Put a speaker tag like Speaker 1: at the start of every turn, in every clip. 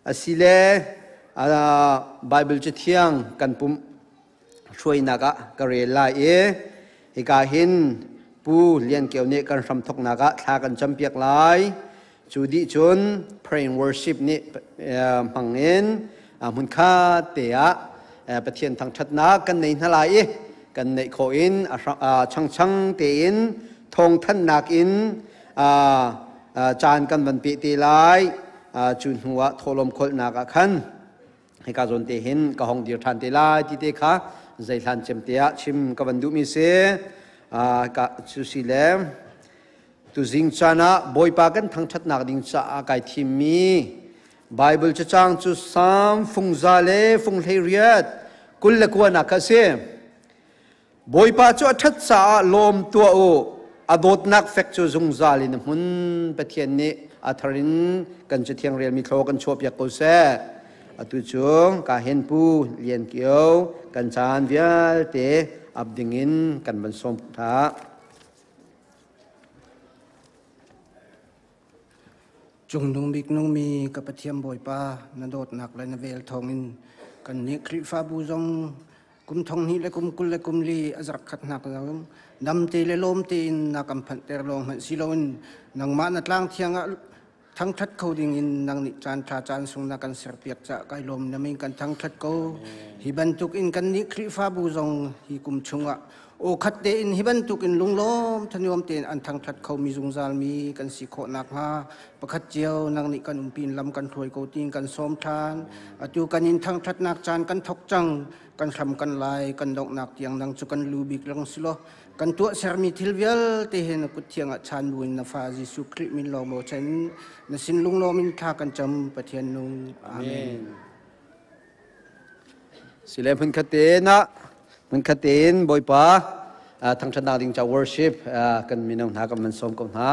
Speaker 1: อาศิเลไบเบิลจะเที่ยงกันปุ่มช่วยนักกะเรลาฮิกาหินปูเลียนเกี่ยวเนกันรำทกนักทากันจำเปียกลายจูดิจุน praying worship นี่มังเงินมุนค่าเตียประเทียนทางชัดนักกันในทลายกันในโคอินช่างเตียนทงท่านนักอินจานกันบันปีตีลายจุนหัวโทลมคนนักขันให้การจนเตหินกะหงเดียวทันเตลายที่เตค่ะใจทันเจมเตียชิมกับบันดุมิเสกะสุสิเลมตุจิงจานะบอยปากันทั้งชัดนักดิงจ้าไก่ทิมีไบเบิลจะจ้างจุสามฟุงซาเลฟุงเฮเรียดกุลละกวนนักเสบอยปาจะชัดสาลมตัวโออดนักเฟกจูจงซาลินมุนปะเทียนนี้อัทรินกันจะเทียงเรียนมีโทกันชอบอยากกุเสตุจงกาเห็นปูเลียนเกี่ยวกันจานเวียเตอับดิงินกันบรรสมท้า
Speaker 2: จงนุ่งบิกนุ่งมีกับเทียมบอยปานโดดหนักและนเวลทองอินกันนี้คริฟ้าบูจงกุมทองนี้และกุมกุลและกุมลีอาจักขัดหนักแล้วดำเตและลมตีนนักกำพันเตอร์ลงหันสิโลนนังมานัดล่างเทียงทั้งทัดเขาดิ่งอินนังนิจานทราจานสุงนักันเสียเปียกจะไกลมนมิงกันทั้งทัดเขาฮิบันตุกอินกันนี้คริฟ้าบูจงฮิกุมชงโอขัดเตอินฮิบันตุกินลุงล้มทนยมเตนอันทางทัดเขามีจุงซาลมีกันสิโคนักฮาประคัดเจียวนังนิกันอุมปีนลำกันถวยโกติงกันสมทานอจูกันอินทางทัดนักจานกันทกจังกันทำกันลายกันดอกนักเตียงนังจุกันลูบิกลังสิโลกันตัวเสร์มีทิลเวลเตเห็นกุเทียงชานบุญนาฟาจิสุคริมินโลโมเชนนสินลุงโลมินทากันจำปะเทียนนุงอาเมน
Speaker 1: สิเลพันคเตนะมันคเตนบอยปาทั้งชนะดิ่งจะ worship กันมีน้องหากันมันสมกันหา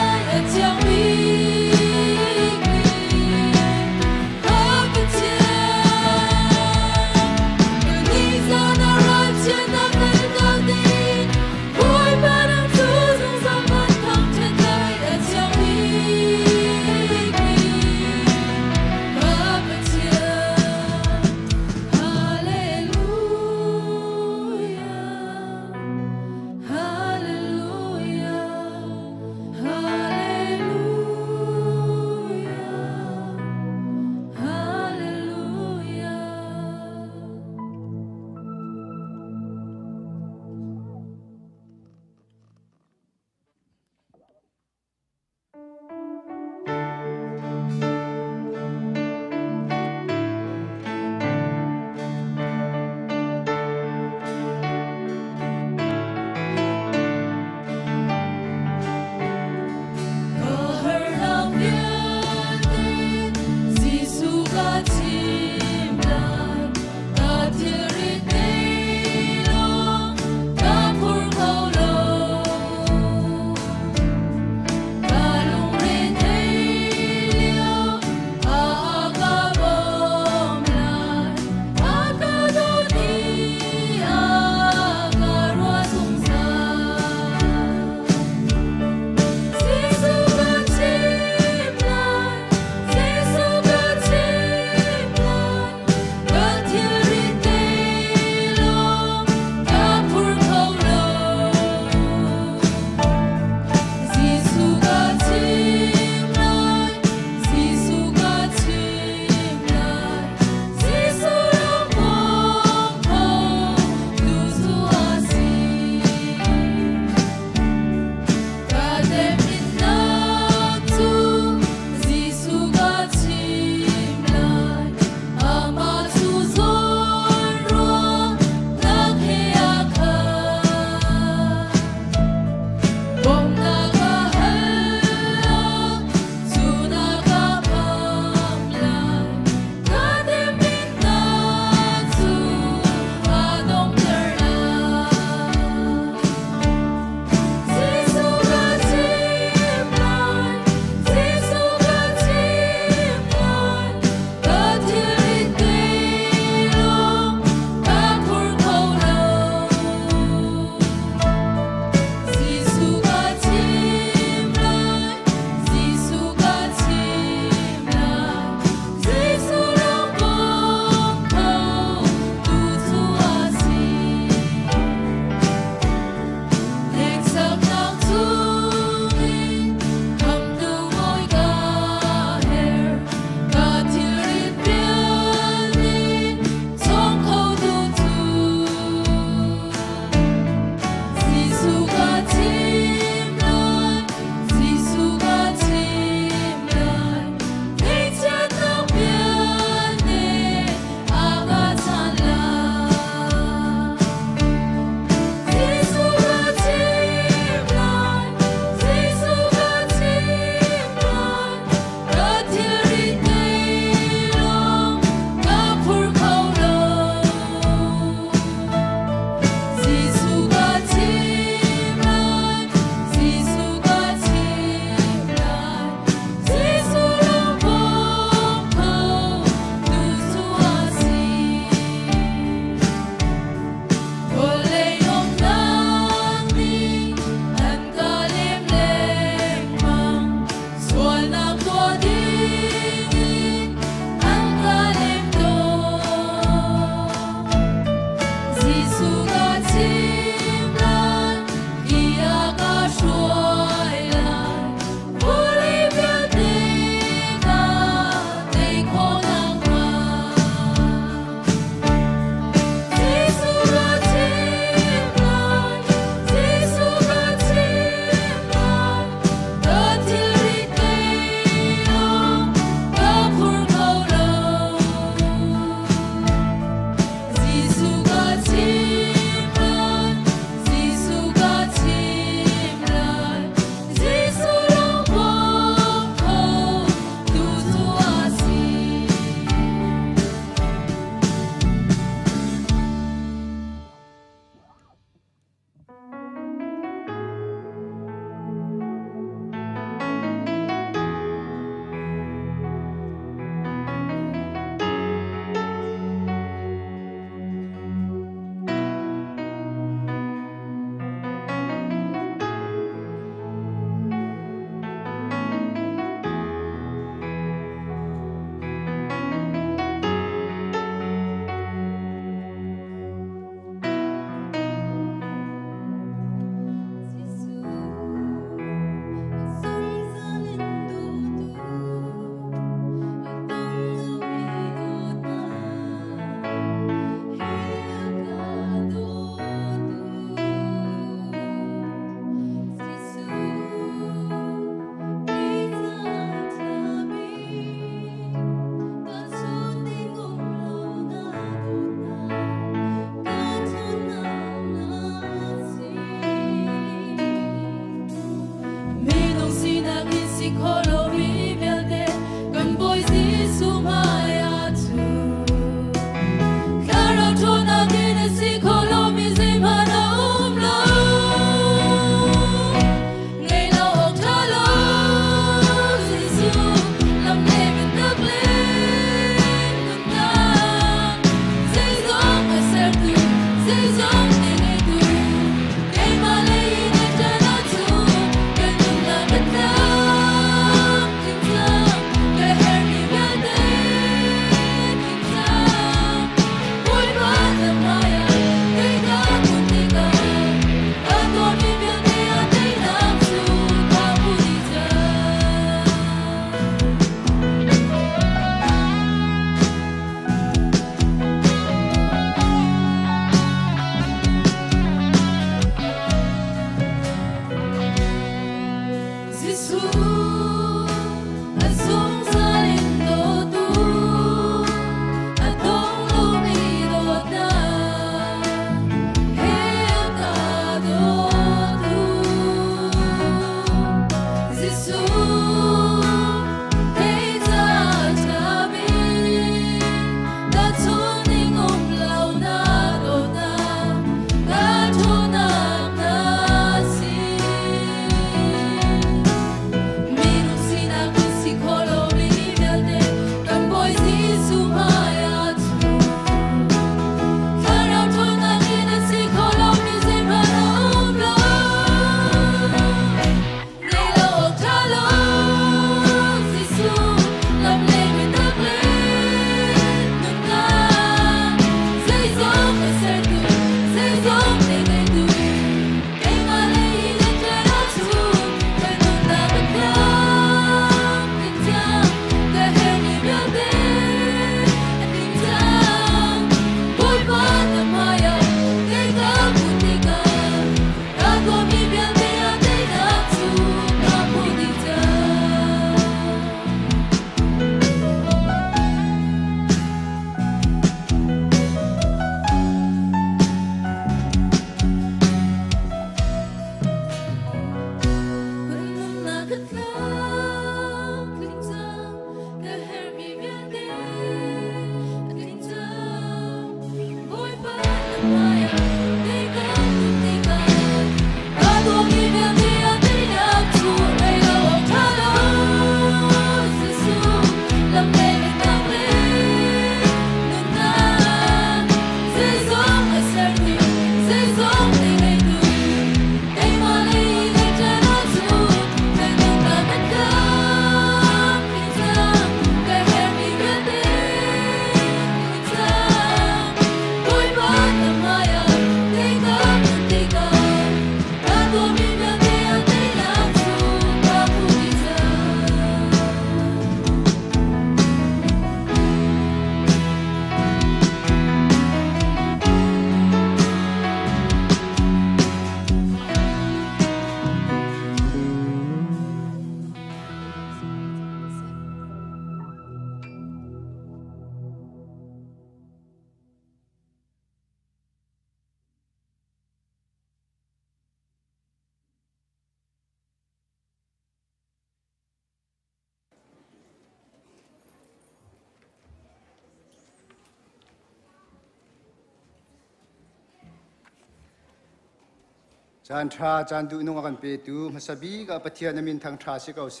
Speaker 3: จานทราจานดูนุ่งกันเปตูมาสบีกับปะเทียนมินทางทราสิเกาเส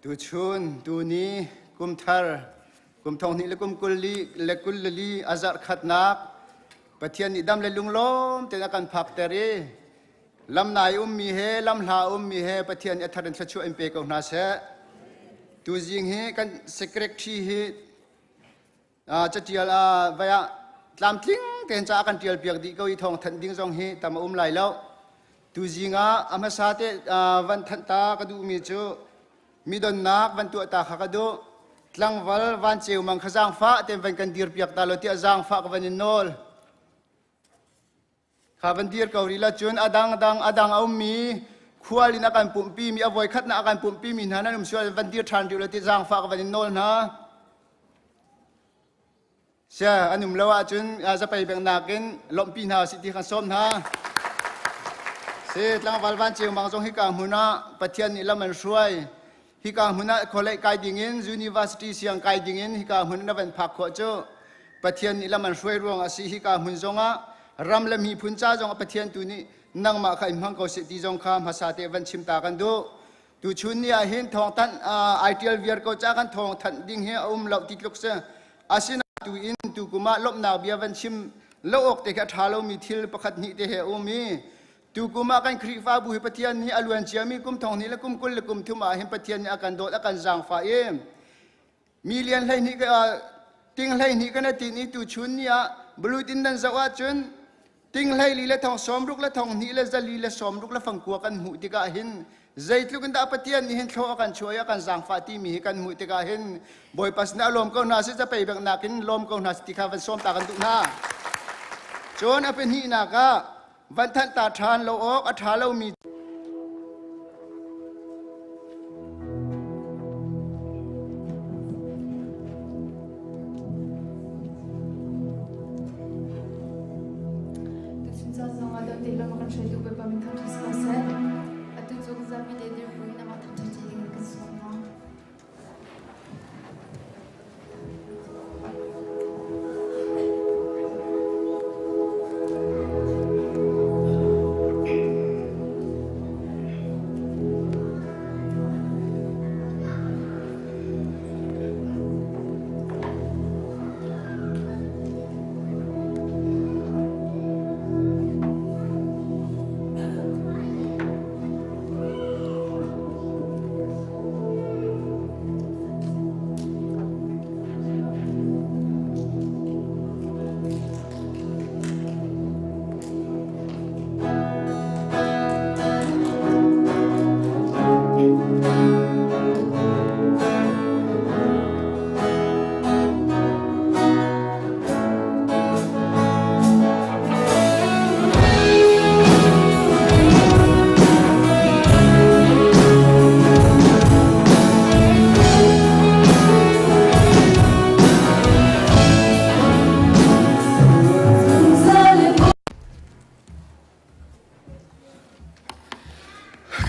Speaker 3: ดูชุนดูนี้กุมทาร์กุมทองนี้และกุมกุลีและกุลลีอาซาร์ขัดนักปะเทียนนิดำและลุงล้อมแต่นักการพักเตรีลำนายมีเฮลำลามีเฮปะเทียนอัธรันชัชวเอ็มเปกับนาเสดูจิงเฮกันเซกเรกทีเฮจะเจียลวายลำทิ้งแต่จะอากันเดียลเปียกดีก็อีทองทันดิ้งจงเฮตามไหลแล้วดูจิงอามาซาเตวันทันตากระดูมีจูมีดอนนักวันตัวตาขากระดูลังวัลวันเจียวมังขจางฟ้าเต็มวันกันเดียลเปียกตาโลที่จางฟ้ากับวันนินอลข้าวันเดียลเกาหลีละจนอดังเอามีขวาลินักการปุ่มปีมีอวัยขัดนักการปุ่มปีมีนานุ่มช่วยวันเดียลทานเดียลที่จางฟ้ากับวันนินอลนะเสียอันนุ่มเลวจนจะไปแบ่งนักกินลมปีนาสิทธิขันส้มนะเสียลังวัลวันเจียวมังจงฮิกามุนาปะเทียนนี่ละมันช่วยฮิกามุนาคอลเลกไกดิ้งอินยูนิเวอร์ซิตี้เสียงไกดิ้งอินฮิกามุนาเป็นพักขวดจูปะเทียนนี่ละมันช่วยรวงอาศัยฮิกามุนจงรำละมีพุนจ้าจงปะเทียนตัวนี้นั่งมาขายมังกรสิทธิจงคำภาษาเทวันชิมตากันดูชุนนี่เห็นทองทันไอเทียลเวียร์ก็จ้ากันทองทันดิ้งเฮอุมเหล่าติดลุกเสียอาศินตูอินตูกุมาลบนาเบียวันชิมโลกเตะท้าเรามีทิลประคัดนิเตเฮอุมีตูกุมากันครีฟ้าบุหิปะเทียนนี้อลวนเชียมีกุมทองนี้และกุมกุลและกุมทุมาเห็นปะเทียนอาการโดดอาการจางฟ้าเอ็มมีเลียนไรนี้ก็ติงไรนี้ก็นาทีนี้ตูชุนเนี่ยบลูตินดันสวัสดิ์ติงไรลีและทองสมรุกและทองนี้และจะลีและสมรุกและฟังกัวกันหูติกาเห็นใจทุกคนได้ปะเทียนนี้เห็นโชว์กันช่วยกันจางฟ้าที่มีกันหูติกาเห็นบ่อยปัสนาลมก็น่าจะไปแบบนักกินลมก็น่าติกาวันส้มตากันตุนาจนเป็นหีนักวันทันตาทานเราออกอัฐาเรามี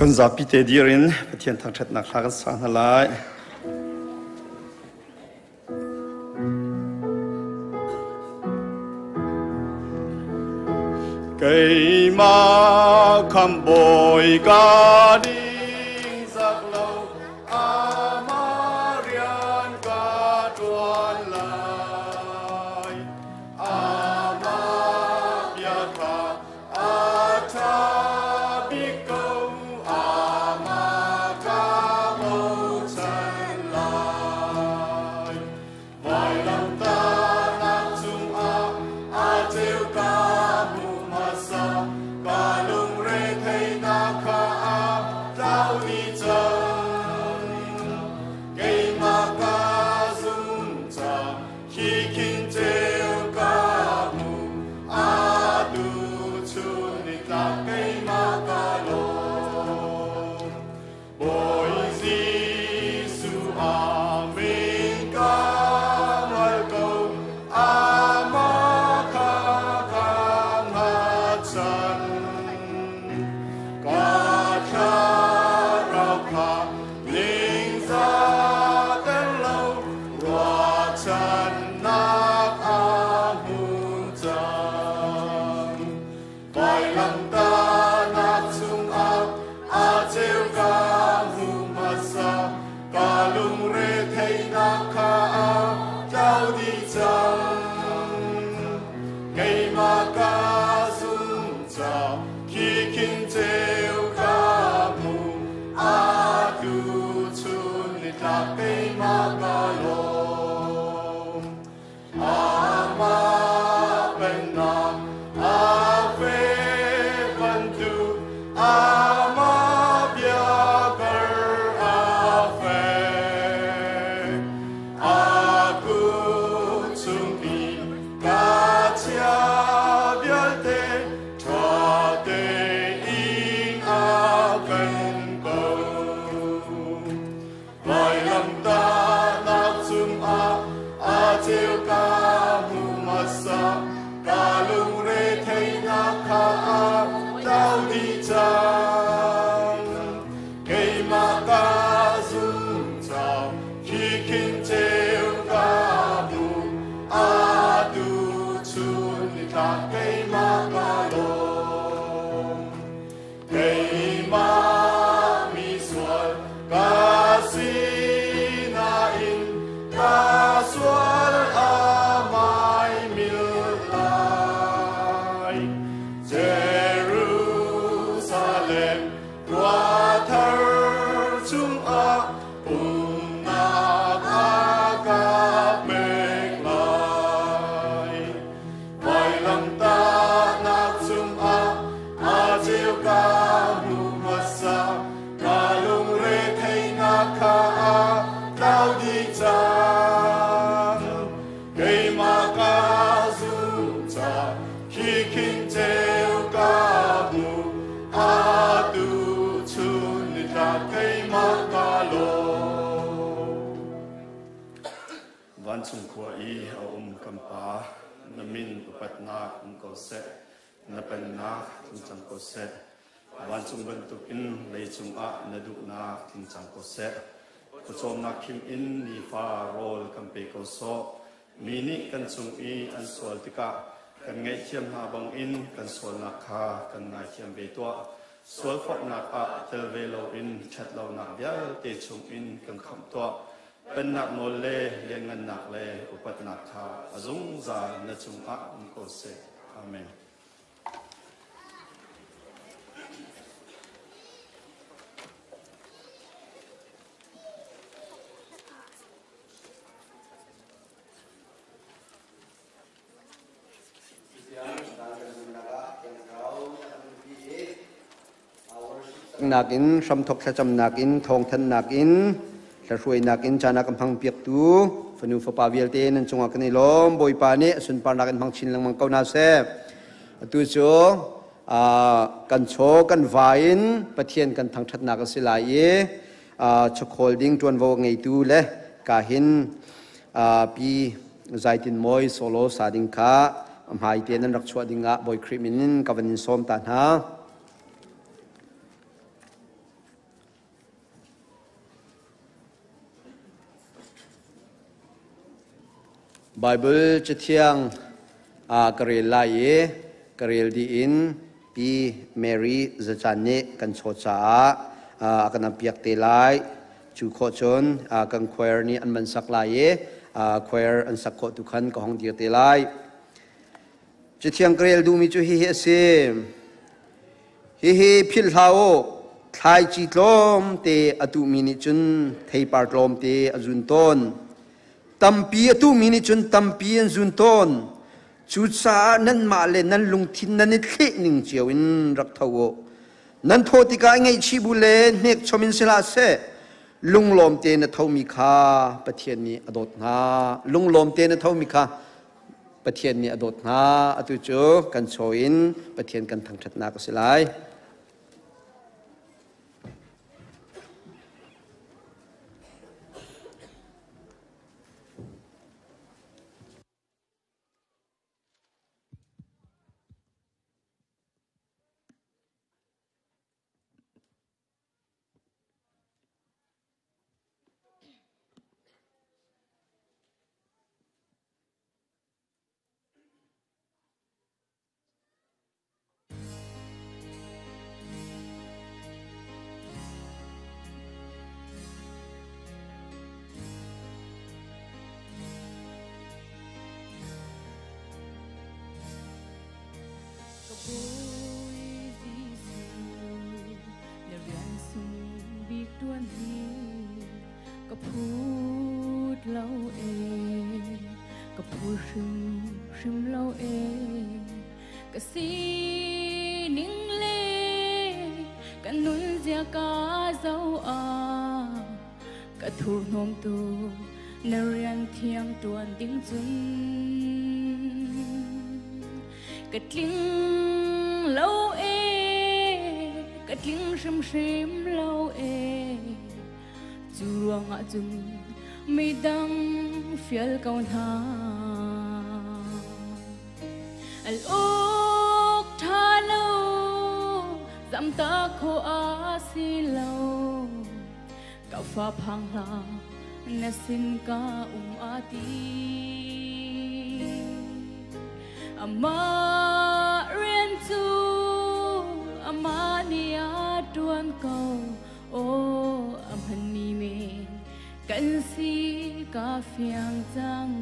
Speaker 3: คนจับพิเตดีรินปะเทียนทางชัดนักขันสานลาย
Speaker 4: cây ma khăm bồi ca đi giặc lâu Amarian ca tuan lai Amabiyaka Atabiko Amaka mâu chân lai vài năm ta nắp chung a tiêu ca mu ma sa ca lung re thei na kha a tao đi chân cây ma ca zum cha khi kinh tiêu ca mu a du chu ni ta cây ma ca lo boy Giêsu amen ca mal go amaka ca ha chan ca cha rao kha linh za ten lâu roa chan nak a mun chan vài năm ta nắp chung a treo ca mu ma sa ca lung re thei na kha a trao đi chân cây ma ca zum cha khi kinh treo ca mu a du chun ni ta cây ma ca lo ama ben nam a ve ban tu ama bia gar a fe aku chung pi ca chia bial te thwa te in a kan go vài năm ta nắp chung a treo ca mu ma sa ca lung re thei na kha a tao đi chân cây ma ca zum cha khi kinh treo ca mu a du chun ni ta cây ma ca lo cây ma mi sual ca si na in ca sual a mai mil lai Jerusalem qua thar chung a na a ca mek lai vài năm ta nắp chung a treo ca mu ma sa ca lung re thei na kha a tao đi chân cây ma ca zum cha khi kinh treo ca mu a du chun ni ta cây ma ca lo van chung khua i a kampa na min upat na ko se na pen na tung chang ko se van chung ban tu in lei chung a na du na ting chang ko se ko chom na kim in ni fa rol kam pe ko so mini kan chung i an sol tika kan ngai thiam ha bang in kan sol na kha kan na thiam be to sol phok na a tel ve lo in chat lo na bia te chung in kan kham toเป็นนักโนเลเลี้ยงเงินนักเลอุปถัมภ์ข้าอาจุงจาณจุงอาอุโกเซอาเมน
Speaker 1: nakin samthok sacham nakin thong than nakin thlrui nakin chana kamphang piak tu fanu fapa vialte nan chunga kani lom boi pa ne sun par nakin phang chin lang mang kauna se tu chu kan cho kan vain pathian kan thang that nak silai e chokhol ding tuan wo ngei tu le ka hin pi zaitin moi solo sading kha amhai te nan rak chwa dinga boi krimin kawanin som ta na Bible จะเที่ยงกระเรลาย karel di in pi Mary zachane kan chocha kan piak te lai chu kho chon kan choir ni an man sak lai e choir an sak kho tu khan ka hong dir te lai chi thiang karel du mi chu hi se hi phil hao thai chi tlom te atu mini chun thei par tlom te azun ton tampi atu mini chun tampi an zun ton chu sa nan ma le nan lung thin nan the ning chiao in rak thawo nan thoti ka ngai chi bu le nek chomin sela se lung lom te na thomi kha pathian ni adot na lung lom te na thomi kha pathian ni adot na atu chu kan choin pathian kan thang that na ka selai
Speaker 5: mi dang fial kaun ha al ok tha lo zam ta kho a si lo ka fa phang la na sin ka a ti ama rian tu ama ni a tuan ko o am han mi me kan si ka phiang chang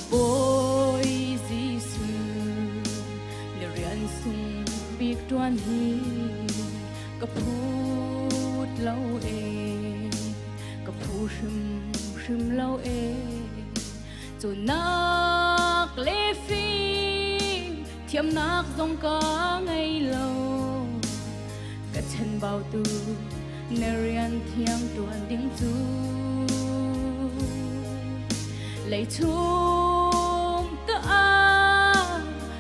Speaker 5: boy jisu le rian sung bik tuan hi ka phut lo e ka phu shim lo e chu nak le fi thiam nak dong ka ngai lo chân bao tu narian thiang tuan ding tu lấy chung ta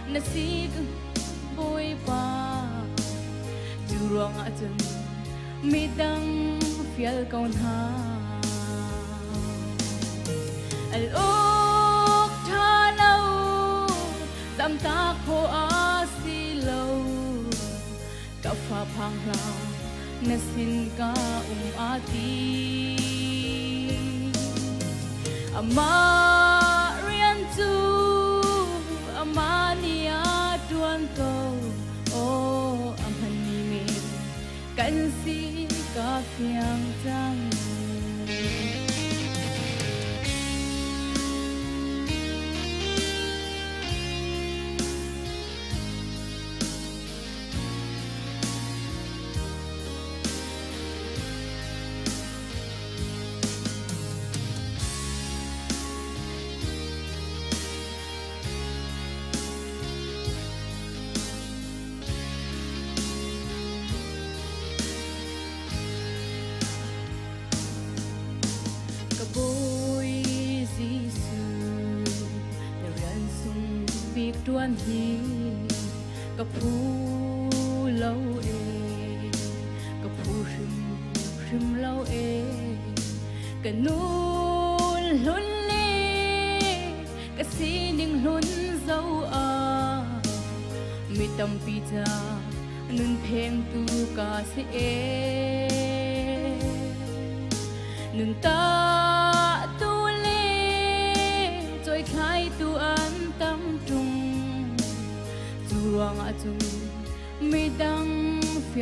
Speaker 5: na si boy pa tu ruang a chân mi dang fial kaun ha al ok tha lo dam ta kho a si lo ka fa phang la na sin ka a ti ama rian tu ama ni a tuan ko o am han ni me kan si ka phiang chang tuan hi ka phu lo e ka phu shim lo e ka nun hun le ka si ning hun zo a mi tam pi cha nun pheng tu ka se e nun ta tu le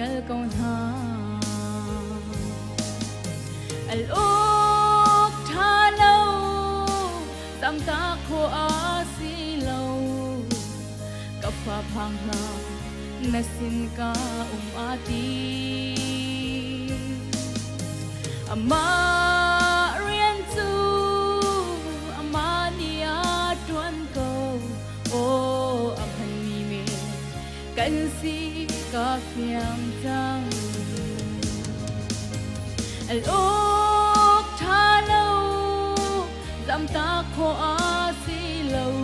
Speaker 5: bial kaun ha al ok tha lâu tam ta kho asi lâu ka fa phang la nasin ka ati ama rian tu ama nia tuan ko o amhan mi me kan si ka phiang tang al ok tha lâu dam ta kho asi lâu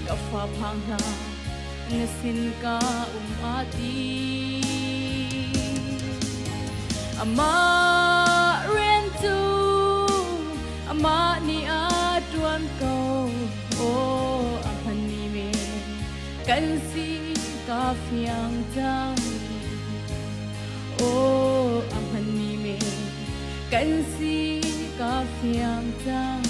Speaker 5: ka fa phang la nasin ka ati ama rian tu ama ni tuan ko o amhan ni me kan si ka phiang tang o amhan ni me kan si ka phiang tang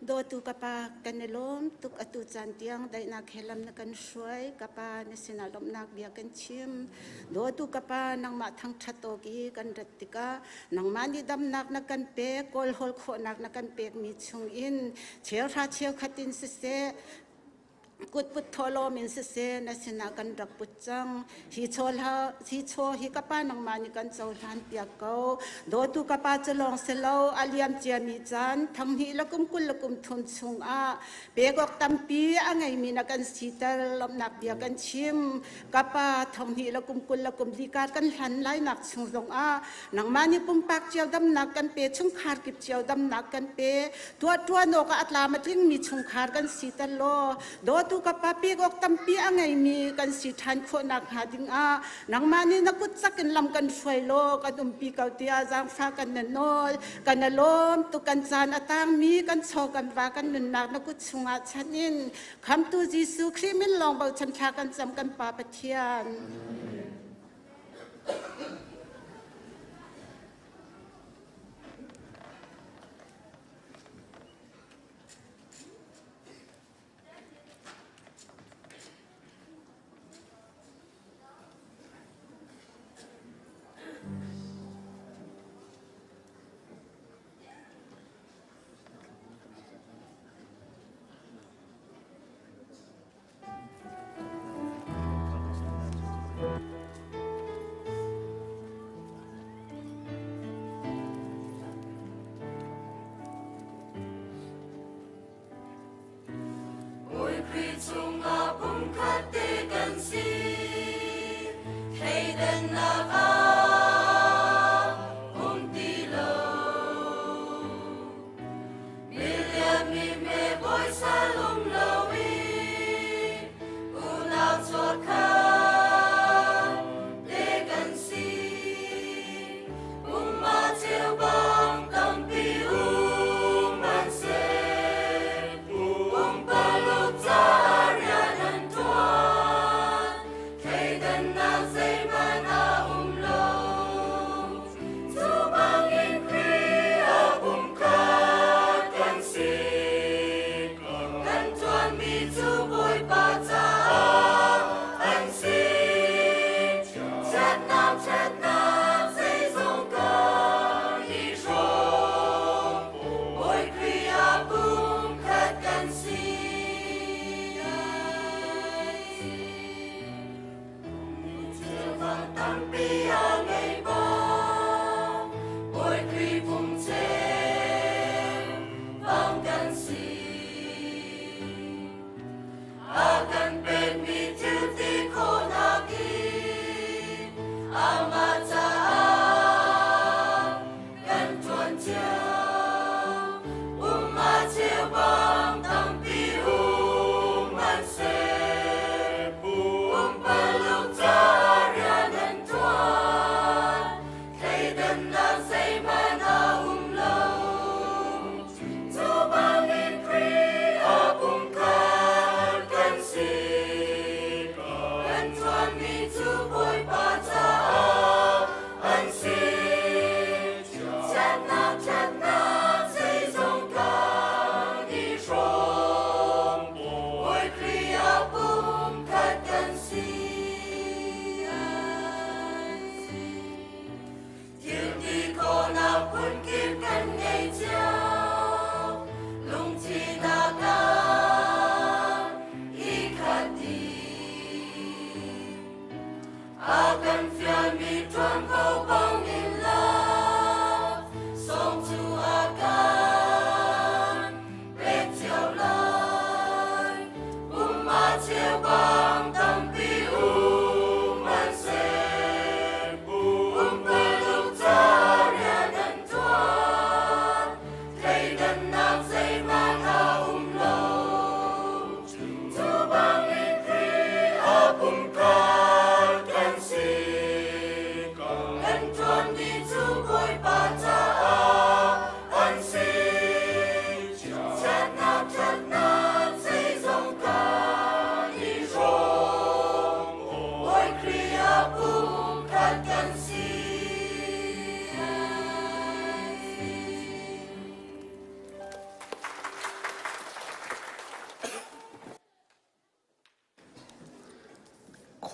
Speaker 6: do tu kapa kanelom tuk atu chantiang dai na khelam na kan shoi kapa ne sinalom nak bia kan chim do tu kapa nang ma thang thato ki kan ratika nang mani dam nak na kan pe kol hol kho nak na kan pek mi chung in cheu tha cheu khatin se kut put tholo min se na sina kan rak put chang hi chol ha hi cho hi kapa nang mani kan chol han pia ko do tu kapa chalong selo aliam chia mi chan tham hi lakum kul lakum thun chung a pegok tampi angai mi na kan sitar lom nak bia kan chim kapa tham hi lakum kul lakum dikar kan han lai nak chung zong a nang mani pum pak chiao dam nak kan pe chung khar kip chiao dam nak kan pe tua no ka atla ma ting mi chung khar kan sitar lo do tu kapa pegok tampi angai mi kan si than kho nak ha ding a nang mani na kut sakin lam kan shoi lo ka dum pi kau tia jang fa kan na nol kan na lom tu kan chan atang mi kan cho kan wa kan nun nak na kut chunga chanin kham tu jisu khrimin long bau chan tha kan cham kan pa pathian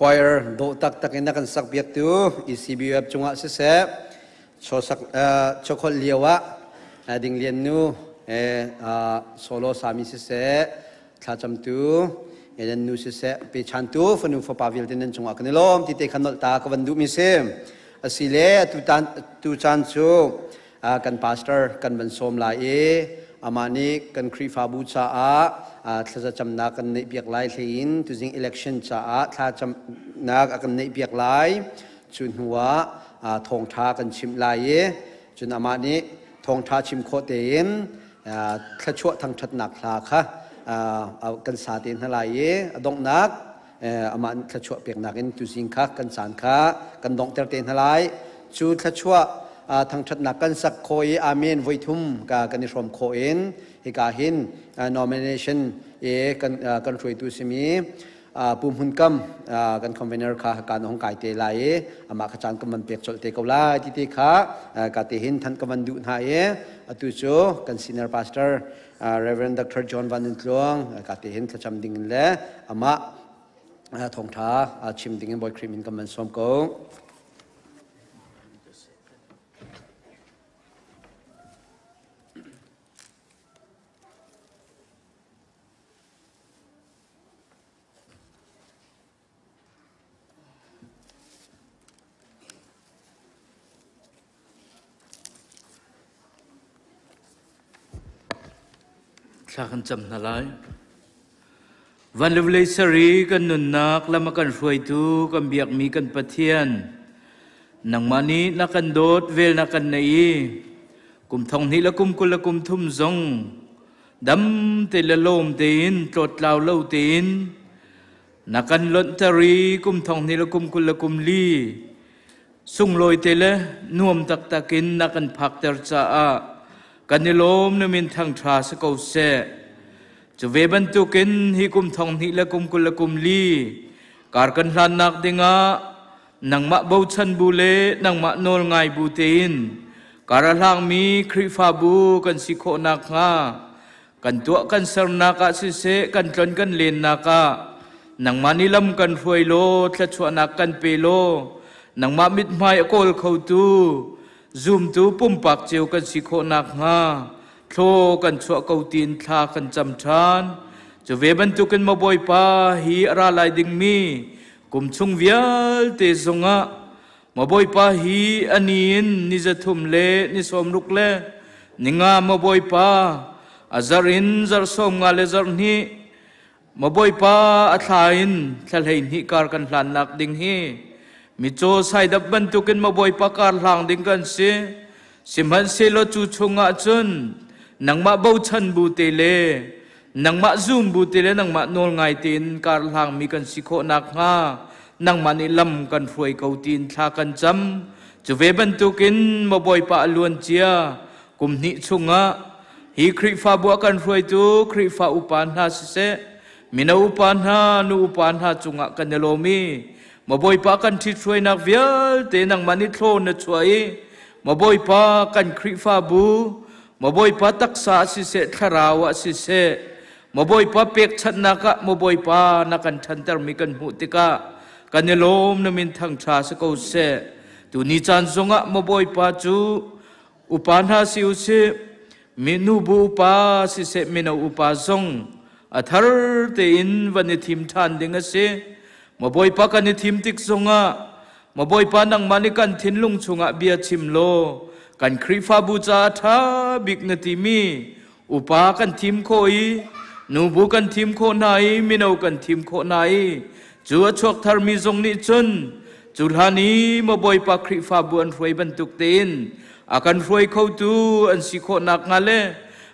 Speaker 1: choir do tak takin na kan sak biak tu ECBF chunga se se chosak chokol liawa ding lian nu solo sami se se thacham tu eden nu se se pe chan tu fanu fa pavil tin chunga kan lom ti te khanol ta ka vandu mi se asile tu chan chu kan pastor kan ban som la e amani kan kri fa bu cha a thla cham na kan nei biak lai thein tu jing election cha a thla cham na kan nei biak lai chun huwa thong tha kan chim lai e chun amani thong tha chim kho te in thla chua thang that nak thla kha kan sa tin hlai e adong nak aman thla chua pek nakin tu jing kha kan san kha kan dong ter ten hlai chu thla chuaทางชัดนักกันสักโคยอาเมนไว้ทุ่มกันในชมโคเอ็นให้กาหิน nomination กันช่วยตัวสิมีปุ่มหุ่นกำกัน convener ค่ะการของกายเตลัยอามาขจานกำมันเปียกจดเตกเอาละที่ที่ค่ะกาเตหินทันกำมันดุหายตุโจกัน senior pastor Reverend Dr. John Van Nutlong กาเตหินขจำดิ่งและอามาทองท้าชิมดิ่งบอยครีมินกำมันสมโก
Speaker 7: ชาคันจำนาไลวันเลวเลยสรีกันนุนนักและมากันช่วยทูกันเบียกมีกันปะเทียนนังมานี้นักกันโดดเวลนักกันในกุมทองนี้ละกุมกุลละกุมทุ่มซงดำเตละโลมเตีนตรวจลาวเล่าเตีนนักกันล้นตรีกุมทองนี้ละกุมกุลละกุมลีสุ่งลอยเตละน่วมตักตะกินนักกันผักเตอร์จ้ากันนิลมนมินทางทราสกาวเสจะเวบันตุกินฮิกุมทองนิละกุมกุลกุมลีการกันรันนักดิงะนังมะบูชันบูเลนังมะโนลไงบูเตินการลางมีคริฟาบูกันสิโคนักงากันตัวกันสรนักสิเสกันจนกันเลนนักนังมานิลมกันฟวยโลทะชวนักกันเปโลนังมะมิดไมอโกลเขาตูซูมตูปุ่มปากเจียวกันสิโคนักงาโทกันชัวเกาตีนทากันจำชานจะเวบันตุกันมาบ่อยปาฮีราลายดิงมีกุมชุงเวียลเตซงะมาบ่อยปาฮีอันนี้นิจะทุ่มเล่นิสมลุกเล่นิงามาบ่อยปาอาจารินจารสมงาเลจารนี้มาบ่อยปาอัฐาอินทะเลหิการกันหลานนักดิงฮีมิโจไซดับบันตุกันมาบ่อยปาการหลังดิงกันเส สิมันเซโลจูชงอาจนนังมาเบาชันบูเตเลนังมาซูมบูเตเลนังมาโนลไงตีนการหางมีกันสิโคนักงานังมานิลำกันฟวยเกาตีนทากันจำจะเวบันตุกินมาบ่อยปะลวนเจียกุมนิชงะฮีคริฟาบัวกันฟวยตุคริฟาอุปานหาสิเซมินาอุปานหานูอุปานหาจุงะกันเนโลมีมาบ่อยปะกันทิช่วยนักเวียลเตนังมานิโทนช่วยมาบ่อยปะกันคริฟาบูมาบ่อยปะตักษาสิเซทราวะสิเซมาบ่อยปะเป็กชันนักะมาบ่อยปะนักันชันตรมีกันหุติกะกันเนโลมนมินทังชาสกอเซตุนิจันซงะมาบ่อยปะจูอุปานหาสิอุเซมินูบูปาสิเซมินาอุปาซงอัธร์เตอินวันนิทิมทานดิงเซมาบ่อยปะกันนิทิมติกซงะมาบ่อยปะนังมานิกันทินลุงชงะเบียชิมโลกันคริฟาบูจาทาบิกนติมีอุปากันทิมโคอีนูบูกันทิมโคไนมินากันทิมโคไนจัวชวกทาร์มีซงนิจนจุลานีมาบ่อยปะคริฟาบูอันรวยบรรทุกเตนอากันรวยเข้าตูอันสิโคนักงาเล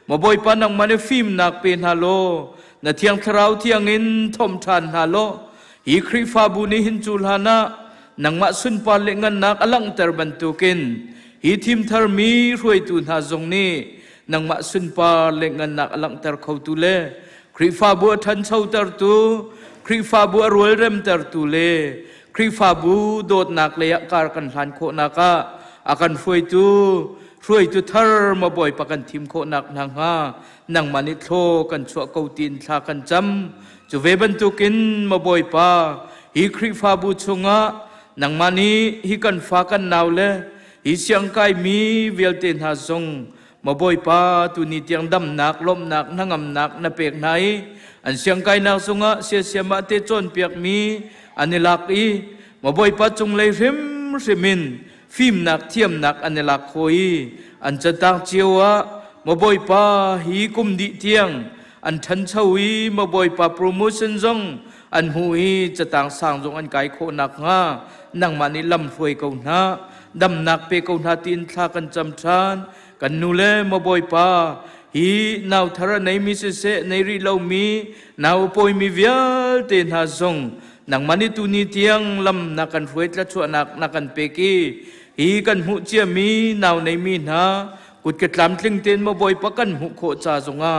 Speaker 7: มาบ่อยปะนังมาเนฟิมนักเป็นฮาโลนาเทียงคราวเทียงอินทอมทันฮาโลฮีคริฟาบูนิหินจุลานะนังมาสุนปาเลงันนักอลังเตอร์บรรทุกินฮีทิมทาร์มีรวยตูนฮาซงนี้นังมาสุนปาเลงันนักอลังเตอร์เข้าตูเลคริฟาบูทันเช่าเตอร์ตูคริฟาบูรวยเริ่มเตอร์ตูเลคริฟาบูโดดนักเลยการกันทันโคนักะอากันรวยตูทาร์มาบ่อยปะกันทิมโคนักนางฮานังมานิโทกันชัวเกาตีนทากันจำจะเวบันตุกินมาบ่อยปะฮีคริฟาบูชงะนังมานีฮีกันฟ้ากันนาวเลฮีเสียงไกมีเวลเตนหาซงมาบ่อยปะตุนิเตียงดำนักลมนักนังำนักนาเปียกไหนอันเสียงไกนักซงะเสียมาเตจนเปียกมีอันนี้ลักอีมาบ่อยปะจงเลยริมมินฟิมนักเทียมนักอันนี้ลักโคยอันจะตักเจียวะมาบ่อยปะฮีกุมดิเทียงอันทันเชวีมาบ่อยปะโปรโมชั่นซงอันหุยจะต่างสร้างจงอันไกโคนักงานังมานิลำฟวยเกาหน้าดำนักเปเกาหน้าตีนทากันจำชานกันนูเลมาบ่อยปะฮีนาวทาระในมิเสเสในริเลามีนาวปอยมีเวียลเตนหาซงนังมานิตุนิเตียงลำนักกันฟวยละชวนักกันเปกีฮีกันหุเจียมีนาวในมีนากุดเกตลำทลิงเตนมาบ่อยปะกันหุโคจาซงะ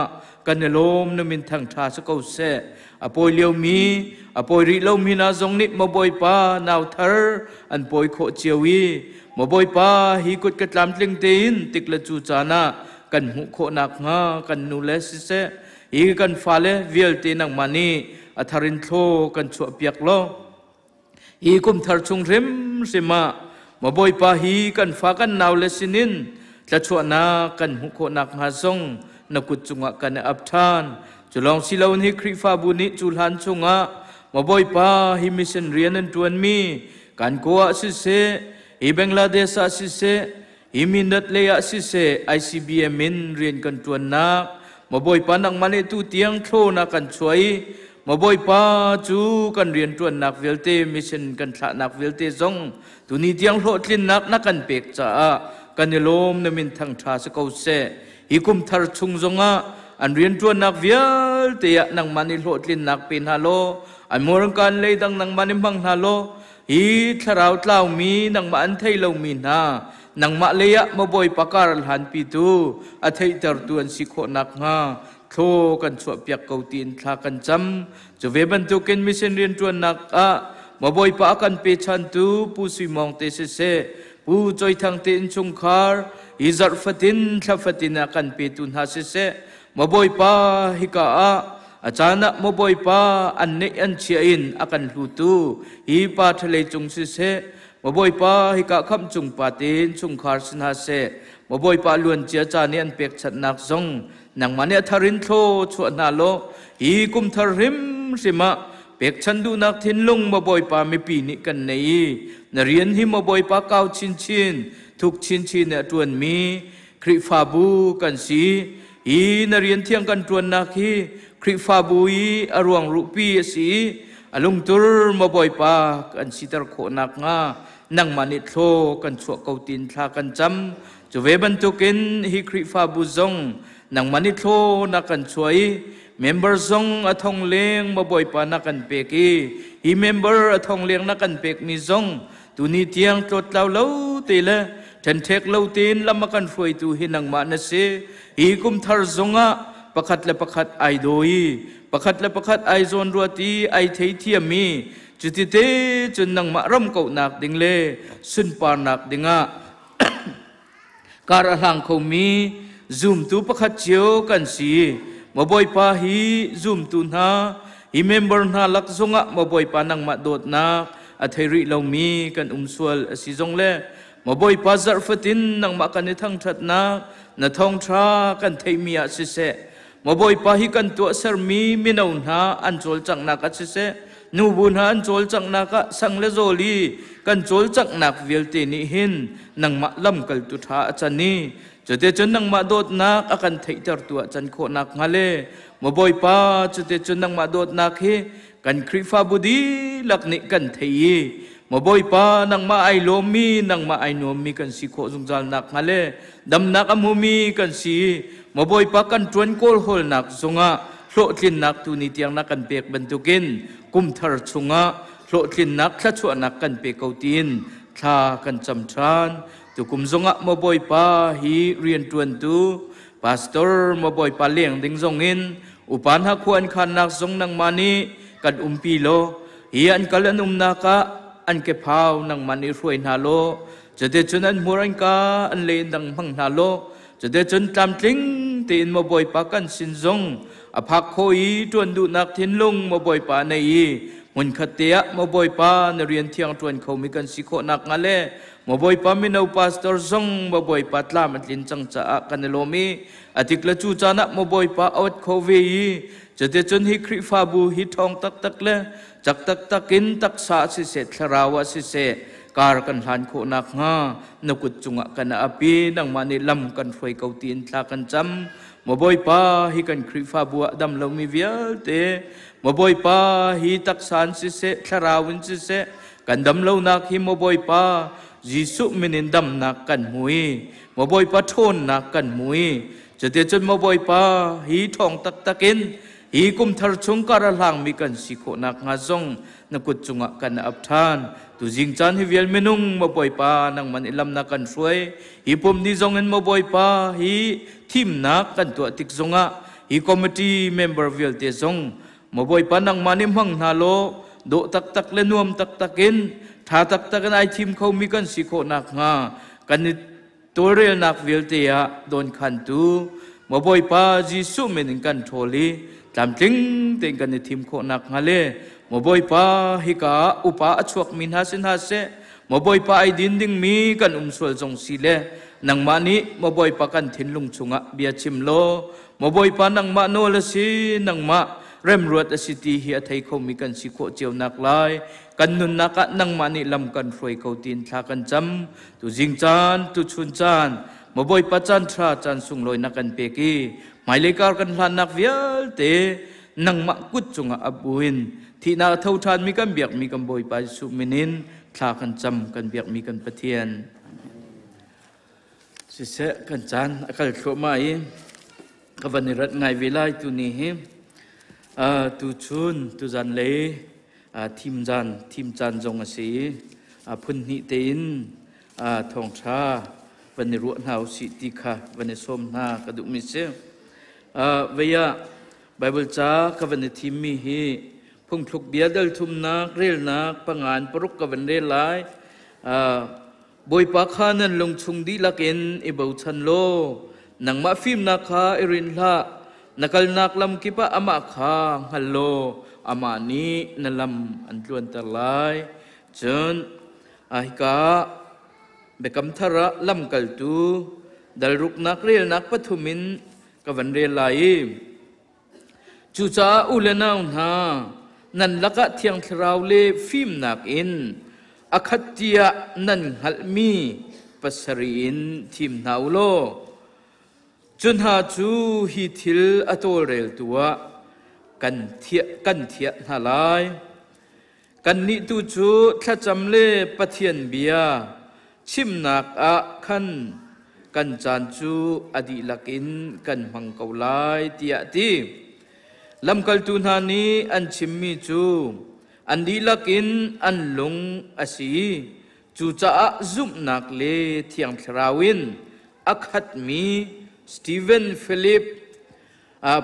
Speaker 7: กันเนโลมนมินทังชาสกอเซอปอยเลียวมีอปอยริเลามีนาซงนิมาบ่อยปานาวทาร์อันปอยโคเจียวีมาบ่อยปาฮีกุดเกตลำทลิงเตนติกละจูจานะกันหุโคนักงากันนูเลสิเซฮีกันฟาเลเวียลเตนังมานีอัทารินโทกันชัวเปียกโลฮีกุมทาร์ชงเร็มสิมาบ่อยปาฮีกันฟ้ากันนาวเลสินินจะชัวนากันหุโคนักหาซงนักกุจุงะกันอับทานจุลองสิลาวนี้คริฟาบุนิจุลหันชงะมาบ่อยปาฮิมิเซนเรียนนันตวนมีกันกัวสิเซฮิบังลาเดสสิเซฮิมินัดเลียสิเซICBM มินเรียนกันตวนนักมาบ่อยปานังมันตุเตียงโทนักกันช่วยมาบ่อยปาจูกันเรียนตวนนักเวลเตมิเซนกันทะนักเวลเตซงตุนี้เตียงโลดลินนักกันเปกจ้ากันเนลมนมินทังทาสกอเซฮิกุมทาร์ชุงซงะอันเรียนตัวนักเวียลเตียนังมันนิโลดลินนักเป็นฮาโลอันมรกันเลยดังนังมันนิบังฮาโลฮีทาราวเล่ามีนังมันไทยเล่ามีนานังมาเลยะมาบ่อยปากการหันปีตูอัทยตร์ตัวสิโคนักงาโทกันสวบเปียกเกาตีนทากันจำจะเวบันตุกินมิเซนเรียนตัวนักมาบ่อยปากันเปชันตูผู้สิมองเตเสผู้จอยทางเตนชงคาร์อิจารฟัตินทัฟตินากันเปตุนฮาเสมาบ่อยปาฮิกาอาจารย์มาบ่อยปาอันเนอันเชียอินอากันลูตูฮีปาทะเลจงเสมาบ่อยปาฮิกาคำจงปาเตนชงคาร์สินฮาเสมาบ่อยปาล้วนเจียจานีอันเป็กชัดนักซงนังมันเนทารินโทชวนาโลฮีกุมทาริมสิมาเป็กชันดูนักทินลงมาบ่อยปาไม่ปีนิกันในนเรียนหิมาบ่อยปาเก้าชินทุกชินเนี่ยตวนมีคริฟาบูกันสีฮีนเรียนเที่ยงกันตวนนักฮีคริฟาบูอีอรวงรูปีสีอลุงตุรมาบ่อยปากันสิตรโคนักงา นังมานิโทกันชัวเกาตินทากันจำจะเวบันตุกินฮิคริฟาบุซงนังมานิโทนักกันช่วยเมมเบอร์ซงอทองเลี้ยงมาบ่อยปานักกันเปกีฮีเมมเบอร์อทองเลี้ยงนักกันเปกมีซงตุนีเตียงตรวจเล่าเล่าตีละฉันเทกเล่าตีนลำมากันช่วยตูหินังมาเนเซฮีกุมทาร์ซงะประคัดและประคัดไอโดยประคัดและประคัดไอโซนรัวตีไอเทียเทียมีจุดที่เตจนนังมาร่ำเก่าหนักดิ่งเล่สุนปานักดิ่งะการหลังเขามีzoom tu pakhat chiu kan si moboi pa hi zoom tu na hi member na lak zonga moboi pa nang ma dot na atheri lo mi kan umsual si zong le moboi pa zar fatin nang ma kan thang that na thong tha kan thei mi a si se moboi pa hi kan tu sar mi minau na an chol chang na ka si se nu bun ha an chol chang na ka sang le zoli kan chol chang nak vel te ni hin nang ma lam kal tu tha achaniจุดเดจนนังมาโดดนักอาการเทิดตัวจันโคนักงาเลมาบ่อยป้าจุดเดจนนังมาโดดนักเฮกันคริฟาบุดีลักนิกันเทียมาบ่อยป้านังมาไอโลมีนังมาไอโนมีกันสีโคจงจันนักงาเลดำนักอมูมีกันสีมาบ่อยป้ากันจวนโกลโฮลนักสงะโลทินนักตุนิเตียงนักกันเปียกบรรทุกินกุมทาร์สงะโลทินนักทัชวนักกันเปียกเกาตินทากันจำทานตุกุมซงะมาบ่อยป้าฮีเรียนตวนตูพาสตอร์มาบ่อยป้าเลี้ยงดิ้งซงอินอุปานหักควรขันนักซงนังมานีกันปีโลฮีอันกัลนุมนักะอันเก็บพาวนังมานีรวยนาโลจะเดจนันมูรันกาอันเลนดังพังนาโลจะเดจนตามทิ้งตีนมาบ่อยป้ากันสินซงอภักโคอีตวนดูนักทิ้นลงมาบ่อยป้าในอีมุนขัดเตียมาบ่อยป้านเรียนเที่ยงตวนเขามีกันสิโคนักงาเล่มาบ่อยป้ามินาพาสตอร์ซงมาบ่อยป้าตลามันลินจังจ้ากันโลมีอธิกละจูจานะมาบ่อยป้าอดโควีจะเดจนฮิคริฟาบูฮิทองตักเล่จักตักกินตักสาสิเสทราวาสิเสการกันหันโคนักงานกุดจุงกันอภินังมานิลำกันไฟเกาตีนทากันจำมาบ่อยป้าฮิกันคริฟาบัวดำเรามีเวียเตมาบ่อยป้าฮิตักสานสิเสทราวินสิเสกันดำเรานักฮิมาบ่อยป้ายิสุมินินดำนักกันมวยมาบ่อยป้าโทนนักกันมวยจะเดจนมาบ่อยป้าฮิทองตักกินฮีกุมทาร์ชงการหลังมีกันสิโคนักงาซงนักกุจุงกันอับทานตุจิงจันฮิเวลเมนุงมาบ่อยป้านังมันอิลำนักกันช่วยฮีปุ่มดีซงเงินมาบ่อยป้าฮีทีมนักกันตัวติกซงะฮีคอมมิตี้เมมเบอร์เวลเตซงมาบ่อยป้านังมันอิมังนาโลโดตักเลนวมตักกินถ้าตักกันไอทีมเขามีกันสิโคนักงากันตัวเรียลนักเวลเตียโดนขันตูมาบ่อยป้าจิสุเมนิกันโทลีตามจริงเต็งกันในทีมโคนักฮาเลมาบ่อยป้าฮิกาอุปาอชวกมินฮาสินฮาเซมาบ่อยป้าไอดินดิ้งมีกันสวลจงสีเลนังมานีมาบ่อยป้ากันทิ้นลุงชุงะเบียชิมโลมาบ่อยป้านังมาโนละสีนังมาเริ่มรวดอสิติเฮียไทยเขามีกันสิโคเจียวนักลายกันนุนนักะนังมานีลำกันรวยเขาตีนทากันจำตุจิงจานตุชุนจานมาบ่อยป้าจันทราจันสุงลอยนักกันเปกีหมายเลขการกันหลานนักเวียลเตนังมักกุดจงอับบุญที่นาเท่าทานมีกันเบียกมีกันบ่อยไปสุมินินทากันจำกันเบียกมีกันปะเทียนสิเสกันจานอากาศโชมาอีกวันนี้รัฐไงเวลาตุนี้ตุชุนตุจันเลทีมจันจงสีพุนนิเตนทองชาวันนี้รุ่นหาวสิติค่ะวันนี้ส้มหน้ากระดุมิเซเวียไบเบิลจ้ากับวันนี้ทีมมีฮีพุ่งทุกเบียดลทุมนักเรียลนักปังงานปรุกกับวันเรียลไลบอยปากขานันลงชุงดีลักเอ็นอิบาวชันโลนังมาฟิมนักขาเอรินละนักลนักลำกิปะอามาขาฮัลโลอามานีนัลำอันล้วนตะไลจนอาฮิกาเบกัมทาระลำกัลตูดัลรุกนักเรียลนักปฐุมินกับวันเรียลไลจูจ้าอุเลนาอุนานันลักะเทียงทราวเลฟิมนักอินอคัตติยะนันฮัลมีปัสรีอินทีมนาวโลจุนหาจูฮิทิลอโตเรลตัวกันเทียนาลาย กันนิตูจูถ้าจำเล่ปะเทียนเบียชิมนักอะขันกันจานจูอดีลักินกันมังเกาไลเตียตีลำกัลตุนานีอันชิมมีจูอันดีลักินอันลงอาศีจูจะซุมนักเลเทียงทราวินอักฮัดมีสตีเวนฟิลิป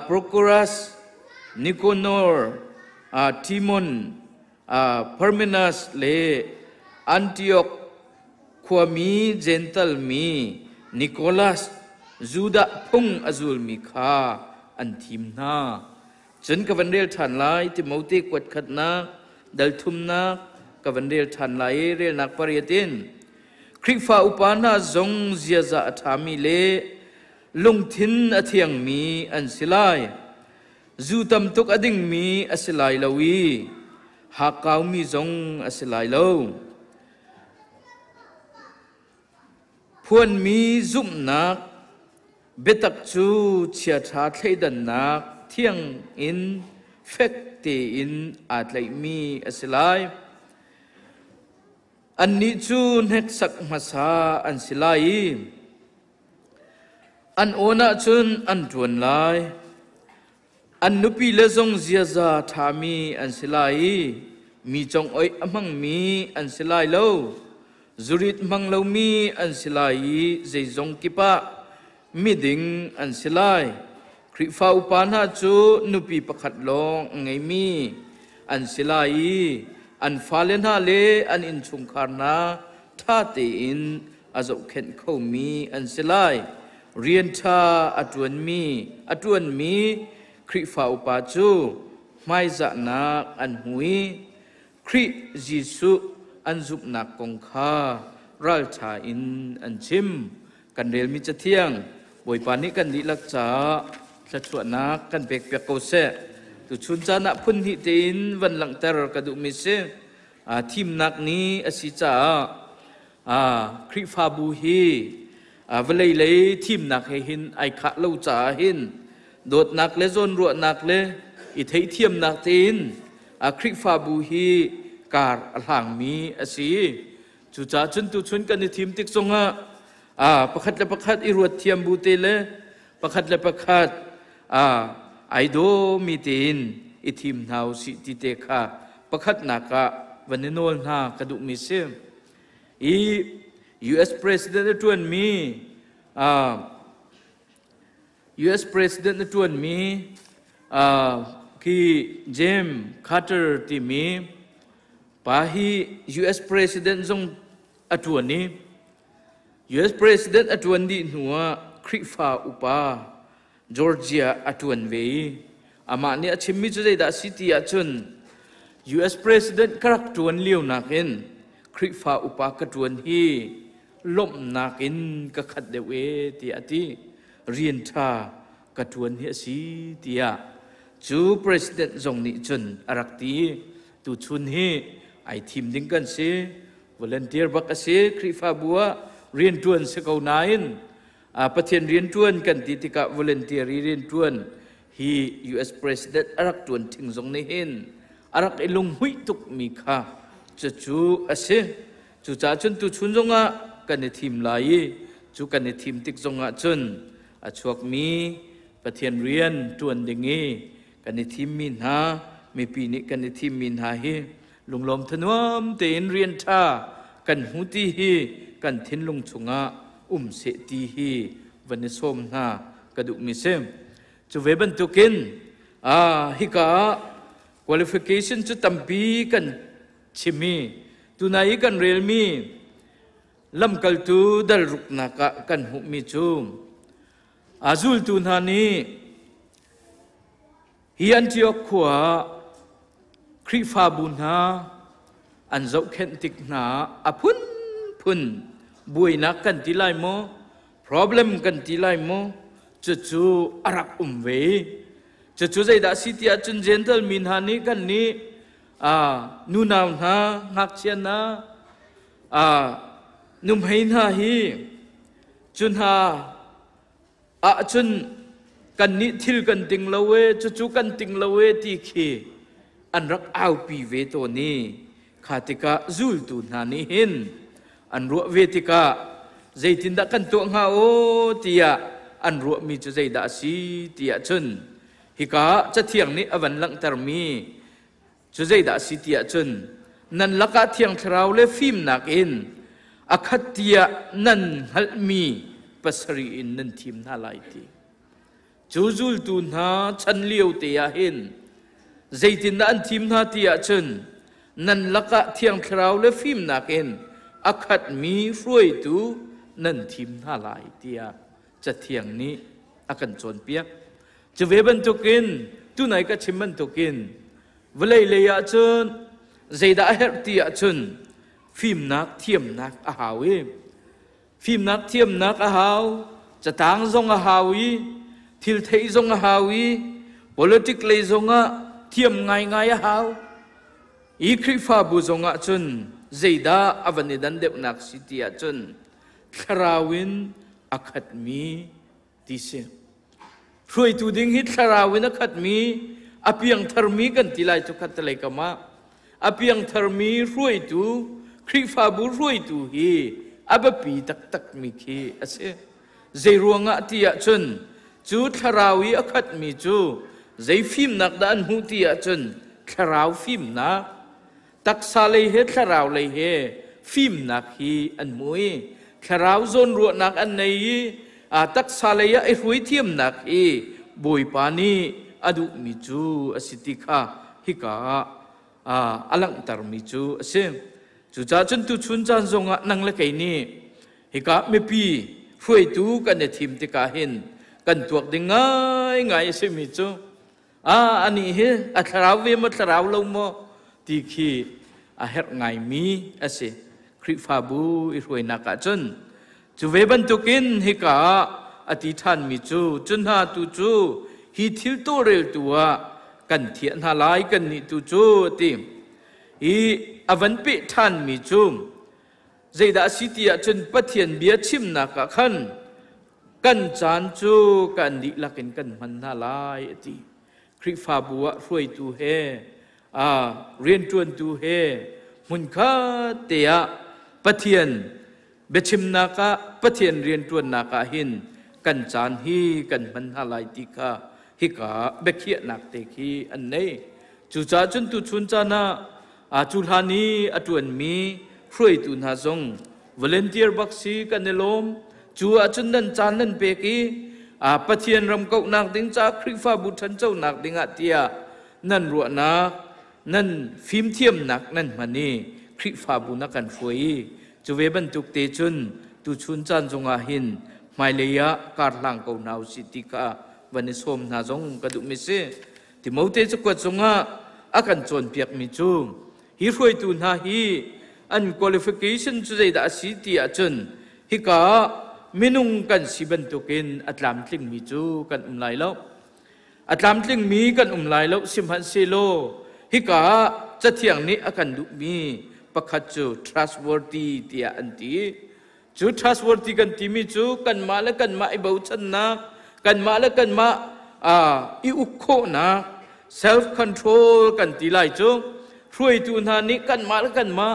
Speaker 7: โปรคูรัสนิโคโนร์ทิมอนเพอร์มินัสเลอันติโอกความีเจนตัลมีนิโคลัสจูดาพงอจูลมีคาอันทีมนาจนกับวันเรียลทันไลที่มอติกวดขัดนักดัลทุมนักกับวันเรียลทันไลเรียลนักปริยตินคริกฟ้าอุปานาจงเจียจะทามิเลลงทินอเทียงมีอันสิไลจูตัมตุกอดิ่งมีอัสิไลลาวีหากเขามีจงอัสิไลลาวพวนมีจุ่มนักเบตักจูเชียชาเทดันนักเที่ยงอินเฟกตีอินอาจเลยมีอัสิไลอันนี้จูเน็กสักมาซาอันสิไลอันโอนาจุนอันจวนไลอันนุปีเลจงเจียจาทามีอันสิไลมีจงอ้อยอมังมีอันสิไลโลจุริตมังเลมีอันสิไลเจจงกิปะมิดิงอันสิไลคริฟ้าอุปานาจูนุปีประคัดลงไงมีอันสิไลอันฟาเลนฮาเลอันอินชุงคานาท่าเตอินอาจเข็นเขามีอันสิไลเรียนชาอจวนมีคริฟ้าอุปาจูไม่จะนักอันหุยคริจิสุอันจุบนักกงคารัลชาอินอันชิมกันเรียลมิจเทียงบอยปานิกันดิลักษาสัตว์นักกันเปียกเปียกโกเซตุชุนจานะพุนหิตินวันหลังเตอร์กระดุมิเซทีมนักนี้อสิจาคริฟาบูฮีเวลัยเลยทีมนักให้หินไอขะเล่าจ่าหินโดดนักเลจนรัวนักเลอิทธิเทียมนักตีนคริฟาบูฮีการหลังมีอาศีจุจ่าจนตุชุนกันในทีมติกซงประคัดและประคัดอิรวดเทียมบูเตเลประคัดและประคัดไอโดมีตีนอิทีมนาวสิติเตคาประคัดนักวันนี้โนลนากระดุมิเซมUS President จวนมีUS President จวนมีที่เจมส์คาร์เตอร์ที่มีปาฮี US President ทรงอจวนนี้ US President อจวนดีหัวคริฟาอุปาจอร์เจียอจวนเวอามาเนี่ยชิมิจุดได้สิที่อจวน US President กรักจวนเลี้ยวนักเห็นคริฟาอุปากจวนฮีล้มนักเห็นกขัดเดเวที่อธิเรียนชากจวนเฮียสีที่จู President ทรงนิจนอารักตีตุชุนฮีไอทีมดิ้งกันเสียวอลันเทียร์บักเสียคริฟาบัวเรียนจวนเสกาวนายนประเทศเรียนจวนกันติติกะวอลันเทียร์เรียนจวนฮี US President อารักจวนถึงทรงนี้เห็นอารักไอลงหุยตุกมีค่าจะจูเสียจูจ่าจนตุชุนทรงกันในทีมลายจูกันในทีมติกทรงจนชวกมีประเทศเรียนจวนดิ่งกันในทีมมินหาไม่ปีนี้กันในทีมมินหาฮีลุงลมถนอมเตียนเรียนชากันหูตีฮีกันทิ้นลงชงเสตีฮีวันนี้ส้มหน้ากระดูกมิเซมจะเวบันตุกินฮิกา qualification จะตั้มปีกันชิมีตุนายกันเรียลมีลำกัลตูดัลรุกนักกันหุมิจูมอาซุลตุนานีฮีอันที่อกขวาคริฟาบุญาอันเจ้าเข็นติกนาพุนบุยนักกันที่ไลโม problem กันที่ไลโมจู่อารักเวจู่ใจดาสิที่จุนเจนเทลมินหานี้กันนี้นูนาวนาหักเชียนานุ่มให้นาฮีจุนหาจุนกันนี้ทิลกันติงละเวจู่กันติงละเวที่ขีอันรักเอาปีเวตัวนี้ ขาติกาจูลตูนานิหินอันรัวเวติกาใจตินดากันตัวงาโอตียอันรัวมีจุใจดาสีตียจุนฮิกาจะเที่ยงนี้อวันลังตรมีจุใจดาสีตียจุนนันลักเที่ยงคราวเลฟิมนักอินอคัตตียนันฮัลมีปัสรีอินนันทีมนาไลตีจูลตูนาชันเลียวตียหินใจตินดาอันทีมนาตียจุนนันลักเที่ยงคราวเลฟิมนักอินอคัดมีรวยตูนันทีมนาไลตียจะเที่ยงนี้อากันจนเปียกจะเวบันตุกินตุไหนก็ชิมบันตุกินเวลาเลยอาจนใจดาเฮรตีอาจนฟิมนักเทียมนักอาหาวิฟิมนักเทียมนักอาหาวจะต่างทรงอาหาวิทิลเทยทรงอาหาวิ politic เลยทรงอาเทียมไงอาหาวอีคริฟาบุทรงอาจนใจดาอวันนี้ดันเด็กนักสิตีอาจนคราวินอคัดมีดิเซช่วยตูดิ้งฮิตคราวินอคัดมีอภิยังธรรมีกันทีไรทุกขัดเลยกมาอภิยังธรรมีช่วยตูคริฟาบุช่วยตูฮีอับปีตักมีคีอาเซใจรวงอาที่อาจนจูคราวิอคัดมีจูใจฟิมนักดันหูที่อาจนคราวฟิมนักตักซาเลยเฮคราวเลยเฮฟิมนักฮีอันมวยคราวจนรัวนักอันไหนตักซาเลยไอ้หุยเทียมนักบุยปานีอดุมิจูอสิติกาฮิกาอลังตารมิจูเซมจูจ้าจนตุชุนจานทรงนังเล็กนี้ฮิกาไม่ปีช่วยตูกันในทีมติกาเห็นกันตัวดึงง่ายเสมิจูอันนี้เฮอัตราวเวมัตราวลงมาที่ขี้เฮรง่ายมีเสคริฟาบูอิรวยนักจนจูเวบันตุกินฮิกาอธิษฐานมิจูจนหาตุจูฮิทิลโตเรลตัวกันเทียนหาลายกันนิตุจูติอีอวันเปท่านมิจูใจดาสิติอาจนปะเทียนเบียชิมนักขันกันจานจูกันดิลักินกันมันหาลายติคริฟาบัวรวยตูเฮเรียนจวนตูเฮมุนคาเตียปะเทียนเบชิมนักปะเทียนเรียนจวนนักหินกันจานฮีกันมันหาลายติกาฮิกาเบคียนักเตคีอันนี้จูจ้าจนตุชุนจานาจุลานีอจวนมีช่วยตุนหาซงวอลเนเทียร์บักซีกันเนลมจูอาจนนันจานนันเปกีปะเทียนรำเก้านักดิงจากคริฟาบุชันเจ้านักดิงอาเตียนั่นรัวนักนั่นฟิมเทียมนักนั่นมันนี่คริฟาบุนักกันช่วยจูเวบันตุกเตจุนตุชุนจานจงอาหินไมเลียการหลังเก้านาวสิติกาวันนี้สมนาจงกระดุมิเสที่มอเตจะกวดจงอากันจนเปียกมิจูฮิรวยตุนหาฮีอัน qualification จุดใดดาสิติอาจนฮิกามินุงกันสิบันตุกินอัตลามติงมิจูกันไลแล้วอัตลามติงมีกันไลแล้วสิมพันเซโลฮิกาจะเที่ยงนี้อากันดุมีประคัดจู trustworthy ที่อันที่จู trustworthy กันที่มิจูกันมาและกันมาไอบ่าวชันนักกันมาและกันมาอิอุโคนะ self control กันที่ไล่จูช่วยตูนานี้กันมาและกันมา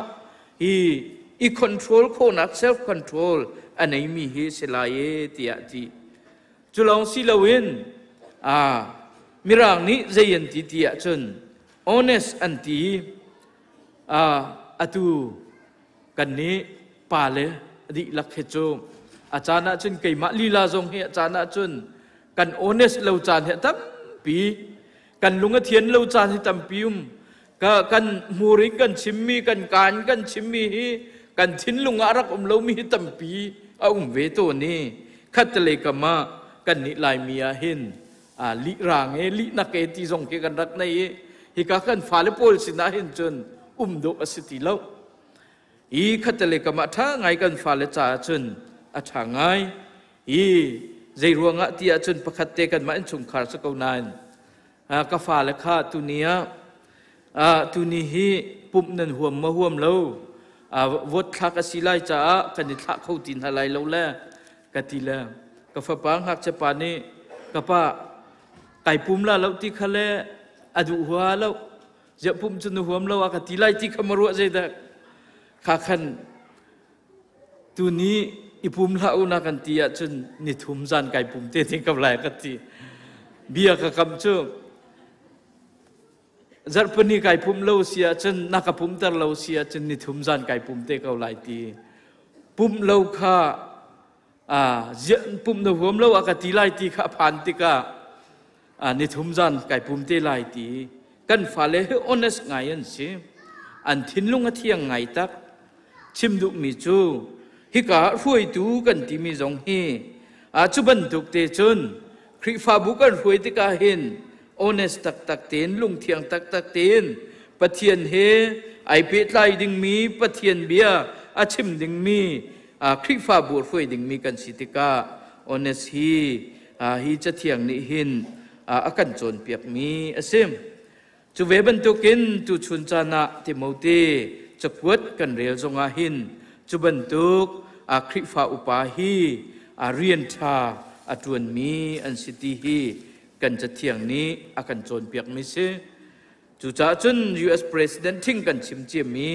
Speaker 7: อี control โคนัก self control อันไหนมีเฮสลายที่อ่ะที่จุลองสิลาวินมิรางนี้ใจยันที่อ่ะจน honest อันที่อตูกันนี้ป่าเลยดิลักเหจมอาจารย์จนไก่มาลีลาจงเหอาจารย์จนกัน honest เราจานเหตั้มปีกันลุงเทียนเราจานเหตั้มปีกันมูริกันชิมมีกันการกันชิมมีกันทิ้นลุงอารักเรามีตั้มปีเอาเวโตนี่ขัดเลยกันมากันนิลายมีอาหินลิรางลินักที่ทรงเกกันรักในฮิกากันฟาเลโพลสินาหินจนโดอสิติเล่าอีขัดเลยกันมาถ้าไงกันฟาเลจ่าจนถ้าไงใจรวงที่อาจนประคัดเตกันมาอินชุมขาสกุลนานกาฟาเลข้าตุเนียตุนี้ฮีปุ่มนันห่วมมาห่วมเราวดทักสิไลจ้ากันนิทักเขาตินอะไรเราแล้กติละกาฟปังหักจะปานีกาป้าไก่ปุ่มละเราที่เขาเล่อดูหัวเรา จะปุ่มจนหัวมเราอากาศที่ไล่ที่ขมรัวใจดักขาขันตัวนี้อีปุ่มเรานักันตีจนนิทุมจานไก่ปุ่มเต้ทิ้งกับไหลกันตีเบียกับคำเชื่อจัดปนิไก่ปุ่มเราเสียจนนักปุ่มตร์เราเสียจนนิทุมจานไก่ปุ่มเต้กับไหลตีปุ่มเราข้าปุ่มในหัวเราอากาศที่ไล่ตีข้าผ่านติกานิทุมจานไก่ปุ่มเต้ไล่ตีกันฟ้าเลยให้ honest ไงยันสิอันทิ้งลงเที่ยงไงตักชิมดุมิจูฮิการวยตูกันที่มีจงฮีจุบันตุกเตจนคริฟาบุกันรวยติกาเห็น honest ตักเตียนลุงเที่ยงตักเตียนปะเทียนเฮไอเปิดไลดิงมีปะเทียนเบียชิมดิงมีคริฟาบุรวยดิงมีกันสิติกา honest ฮีจะเที่ยงนี่เห็นอากันจนเปียกมีเสมจูเวบันตุกินตูชุนจานะที่มูตีจะกวดกันเรียลจงอาหินจูบันตุกคริฟาอุปาฮีเรียนชาจวนมีอันสิติฮีกันจะเที่ยงนี้อากันจนเปียกมิเซจูจ่าจน U.S. President ทิ้งกันชิมเจียมี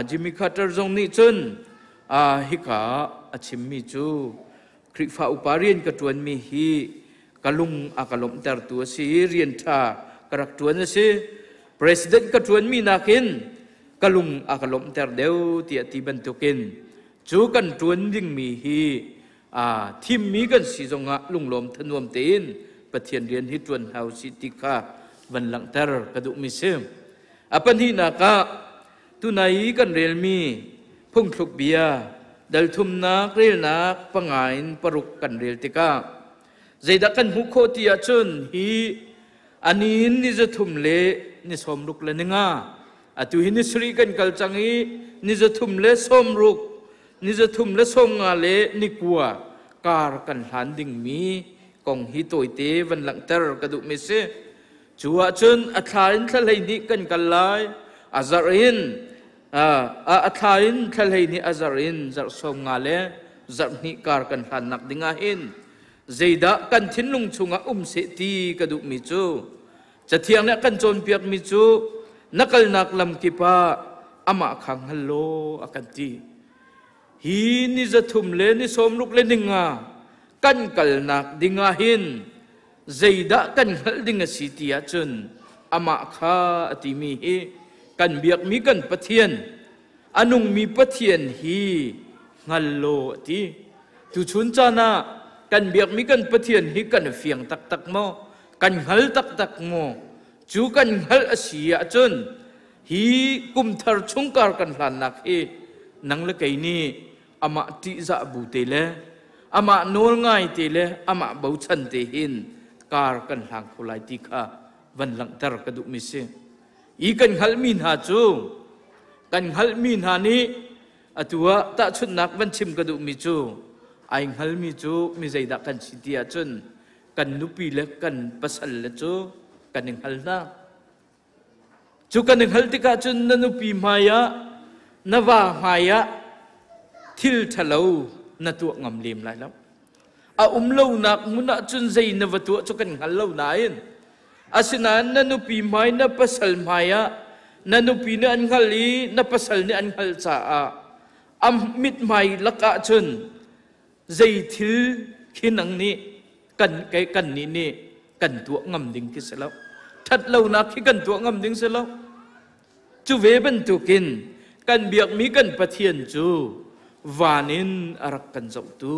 Speaker 7: จิมิคาร์เตอร์จงนี้จนฮิกาชิมมีจูคริฟาอุปาเรียนกจวนมีฮีกลุงอากาลมเตอร์ตัวสีเรียนชากระตัวนั่นสิ President กระตัวมีนักินกลุงอากาลมเตอร์เดียวที่อธิบันตุกินจูกันตัวดิ่งมีฮีทีมมีกันสีจงะลุงลมทนวมเตีนปะเทียนเรียนฮิตวันเฮาสิติกาวันหลังเตอร์กระดุมิเซมปัญหานักตุนัยกันเรียลมีพุ่งทุกเบียดัลทุมนักเรียลนักปังไงปรุกกันเรียลติกาใจดักกันหุกโคติอาจุนฮีอันนี้นิจทุมเล่นิสมรุกเลนึงตุหินิสรีกันกัลจังฮีนิจทุมเล่สมรุกนิจทุมเล่สมงาเล่นิกัวการกันหันดิ่งมีกองฮิโตยเตวันหลังเตอร์กระดุมิเซจัวจุนอัฐาอินทะเลนิกันกันไลอาซารินอัฐาอินทะเลนิอาซารินจักสมงาเล่จักนิการกันหันนักดิ่งหินใจดักกันทิ้งลงชงเสตีกระดุมิจูจะเที่ยงนักกันจนเปียกมิจูนักนักลำกิปะอามาขังฮัลโหลอากันตีฮีนิจะทุ่มเลนิสมลุกเลนิงากันกัลนักดิงาหินใจดักกันฮัลดิงาสิติอาจุนอามาข้าติมีฮีกันเบียกมีกันปะเทียนอนุงมีปะเทียนฮีฮัลโหลตีตุชุนจานะกันเบียกมีกันปะเทียนฮีกันเฟียงตักโมกันฮัลตักโมจูกันฮัลอาเซียจนฮีกุมทาร์ชงการกันหลานนักเอนังเล็กนี้อามาติจะบูเตเลอามาโนลง่ายเตเลอามาบูชันเตหินการกันหางคุไลติกาวันหลังตรกดุมิเซอีกันฮัลมินหาจูกันฮัลมินหานี้ตัวตาชุนนักวันชิมกดุมิจูไอฮัลมิจูมิใจดักกันสิทธิอาจุนกันนุปีเล็กกันปัสลจูกันหนึ่งฮัลนะจูกันหนึ่งฮัลติกาจุนนันุปีมายะนวาหายะทิลทะเลวนตัวงำเลียมไรแล้วเลานักมุนจุนใจนวตัวจูกันฮัลเลานายนอาศินันนันุปีมายนัปัสลมายะนันุปีนันฮัลลีนัปัสลนี่อันฮัลซามิดไม่ลักอาจุนใจทิลขินังนี้กันไกกันนี่กันตัวงำดิ่งที่เสแล้วทัดเรานักที่กันตัวงำดิ่งเสแล้วจูเวบันตุกินกันเบียกมีกันปะเทียนจูวานินอารักกันเจ้าตู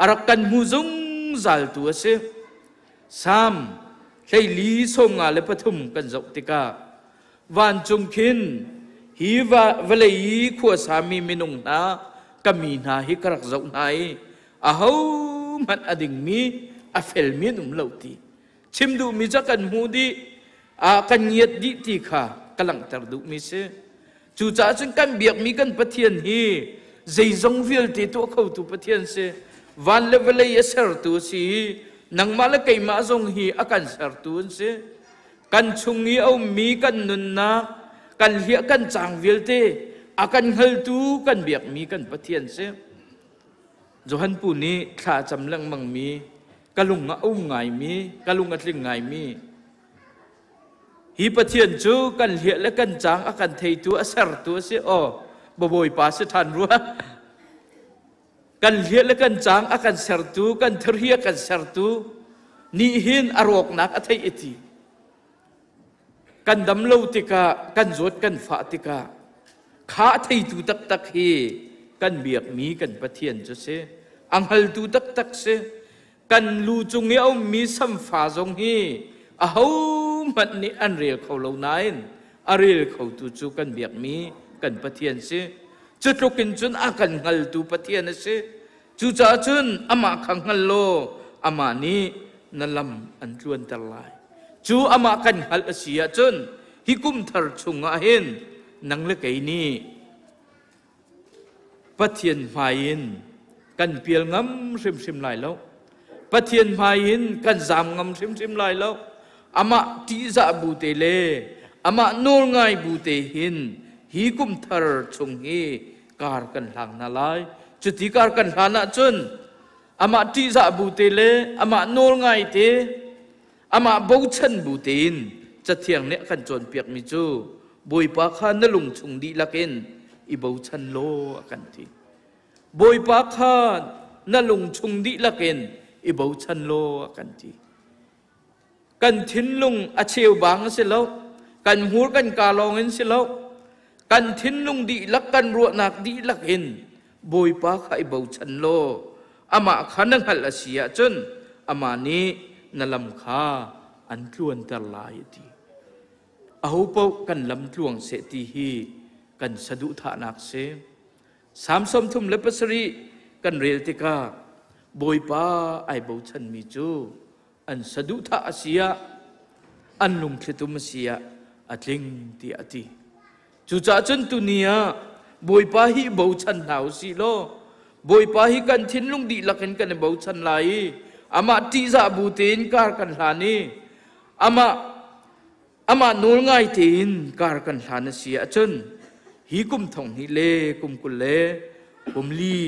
Speaker 7: อารักกันมูจงจัลตัวเสสามใช้ลีส่งอะไรปฐุมกันเจ้าติกาวานจงคินฮีวาเวลัยขัวสามีมินุงนากามีนาฮิกรักเจ้าไหนอามันอดิ่งมีเฟลมีนุ่มเหล่าตีชิมดูมีจักกันหูดีกันเงียดดีตีค่ะกำลังตรดูมีเสจู่จ้าจึงกันเบียกมีกันปะเทียนฮีใจจงวิลตีตัวเขาตัวปะเทียนเสวันเลเวลยเสร์ตัวสีนังมาละไกมาจงฮีอากันเสร์ตัวเสกันชุงฮีเอามีกันนุนนากันเหี้ยกันจางวิลตีอากันฮัลตูกันเบียกมีกันปะเทียนเสจหันปูนี้ข้าจำลังมังมีกะลุงงะอุ้งไงมีกะลุงกะลิงไงมี hi pathian chu kan hlia le kan chang a kan thei tu a ser tu se o boboi pa se than ruwa kan hlia le kan chang a kan ser tu kan thria kan ser tu ni hin arok nak a thei eti kan dam lo tika kan zot kan fa tika kha thei tu tak tak hi kan biak mi kan pathian chu se anghal tu tak tak se kan lu chung nge om mi sam fa zong hi a ho mat ni an rel khau lo nain a rel khau tu chu kan biak mi kan pathian se chu tlokin chun a kan ngal tu pathian se chu cha chun ama khang ngal lo ama ni nalam an tluan tar lai chu ama kan hal asia chun hi kum thar chunga hen nang le kai ni pathian hmain kan pial ngam sim sim lai lo pathian hmain kan zam ngam sim sim lai lo ama ti za bu te le ama nol ngai bu te hin hi kum thar chung hi kar kan hlang na lai chu ti kar kan hlana chun ama ti za bu te le ama nol ngai te ama bo chan bu tin cha thiang ne kan chon piak mi chu boi pa kha na lung chung di lakin i bo chan lo kan ti boi pa kha na lung chung di lakin i bo chan lo kan ti kan thin lung a cheu bang se lo kan hur kan ka long in se lo kan thin lung di lak kan ru nak di lakin boi pa kha i bo chan lo ama khanang hal asia chun ama ni nalam kha an tluan tar lai ti ahu po kan lam tluang se ti hi kan sadu tha nak se sam som thum le pasari kan rel ti ka boi pa ai bo chan mi chu an sadu tha asia an lung thletum asia atling ti ati chu cha chun tunia boi pa hi bo chan nau si lo boi pa hi kan thin lung di lakin kan bo chan lai ama ti za bu tin kar kan hlani ama nol ngai tin kar kan hlan sia chun hi kum thong hi le kum kul le kum li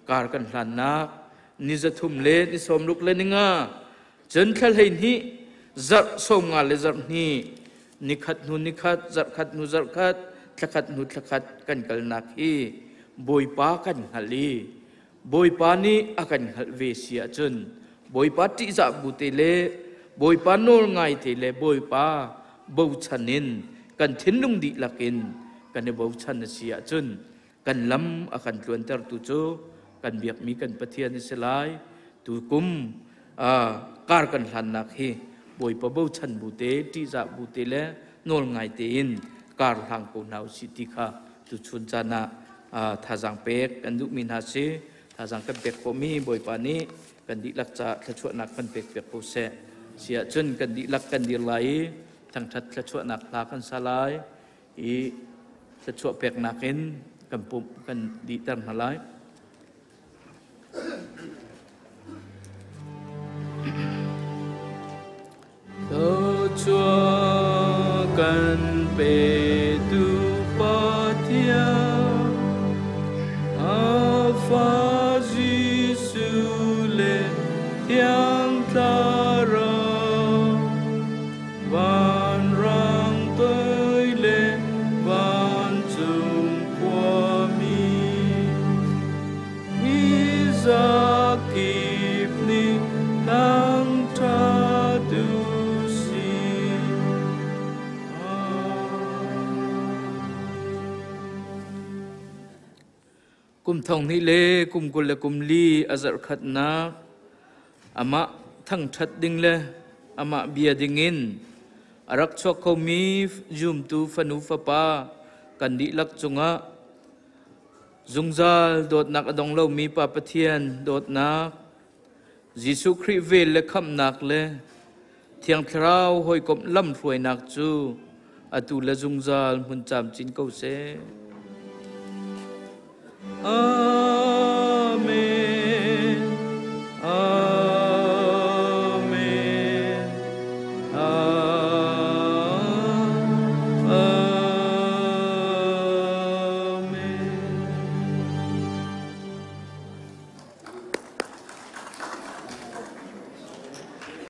Speaker 7: kar kan hlan nak ni za thum le ni som luk le ninga chen thal hein hi zar som nga le zar ni nikhat nu nikhat zar khat nu zar khat thakhat nu thakhat kan kal nak hi boi pa kan hali boi pa ni akan hal ve sia chun boi pa ti za bu te le boi pa nol ngai te le boi pa bo chanin kan thin lung di lakin kan bo chan sia chun kan lam akan tluan tar tu chu kan biak mi kan pathian ni selai tu kum kar kan hlan nak hi boi pa bo chan bu te ti za bu te le nol ngai te in kar hang ko nau si ti kha tu chun chana thajang pek kan du min ha se thajang kan pek ko mi boi pa ni kan di lak cha thachua nak kan pek pek ko se sia chun kan di lak kan dir lai thang that thachua nak la kan salai i thachua pek nakin kan pum kan di tar halai thachua kan pe tu pathia afa yang tara van rang tới lên van chung qua mi za kịp ni nang tra tu si kum thong ni le kum kul le kum li azar khat na ama thang that ding le ama bia ding in arak chok ko mi zum tu fanu fa pa kan di lak chunga zungjal dot nak adong lo mi pa pathian dot nak jisu khri vel le kham nak le thiang thrau hoi kom lam hruai nak chu atu le zungjal mun cham chin ko se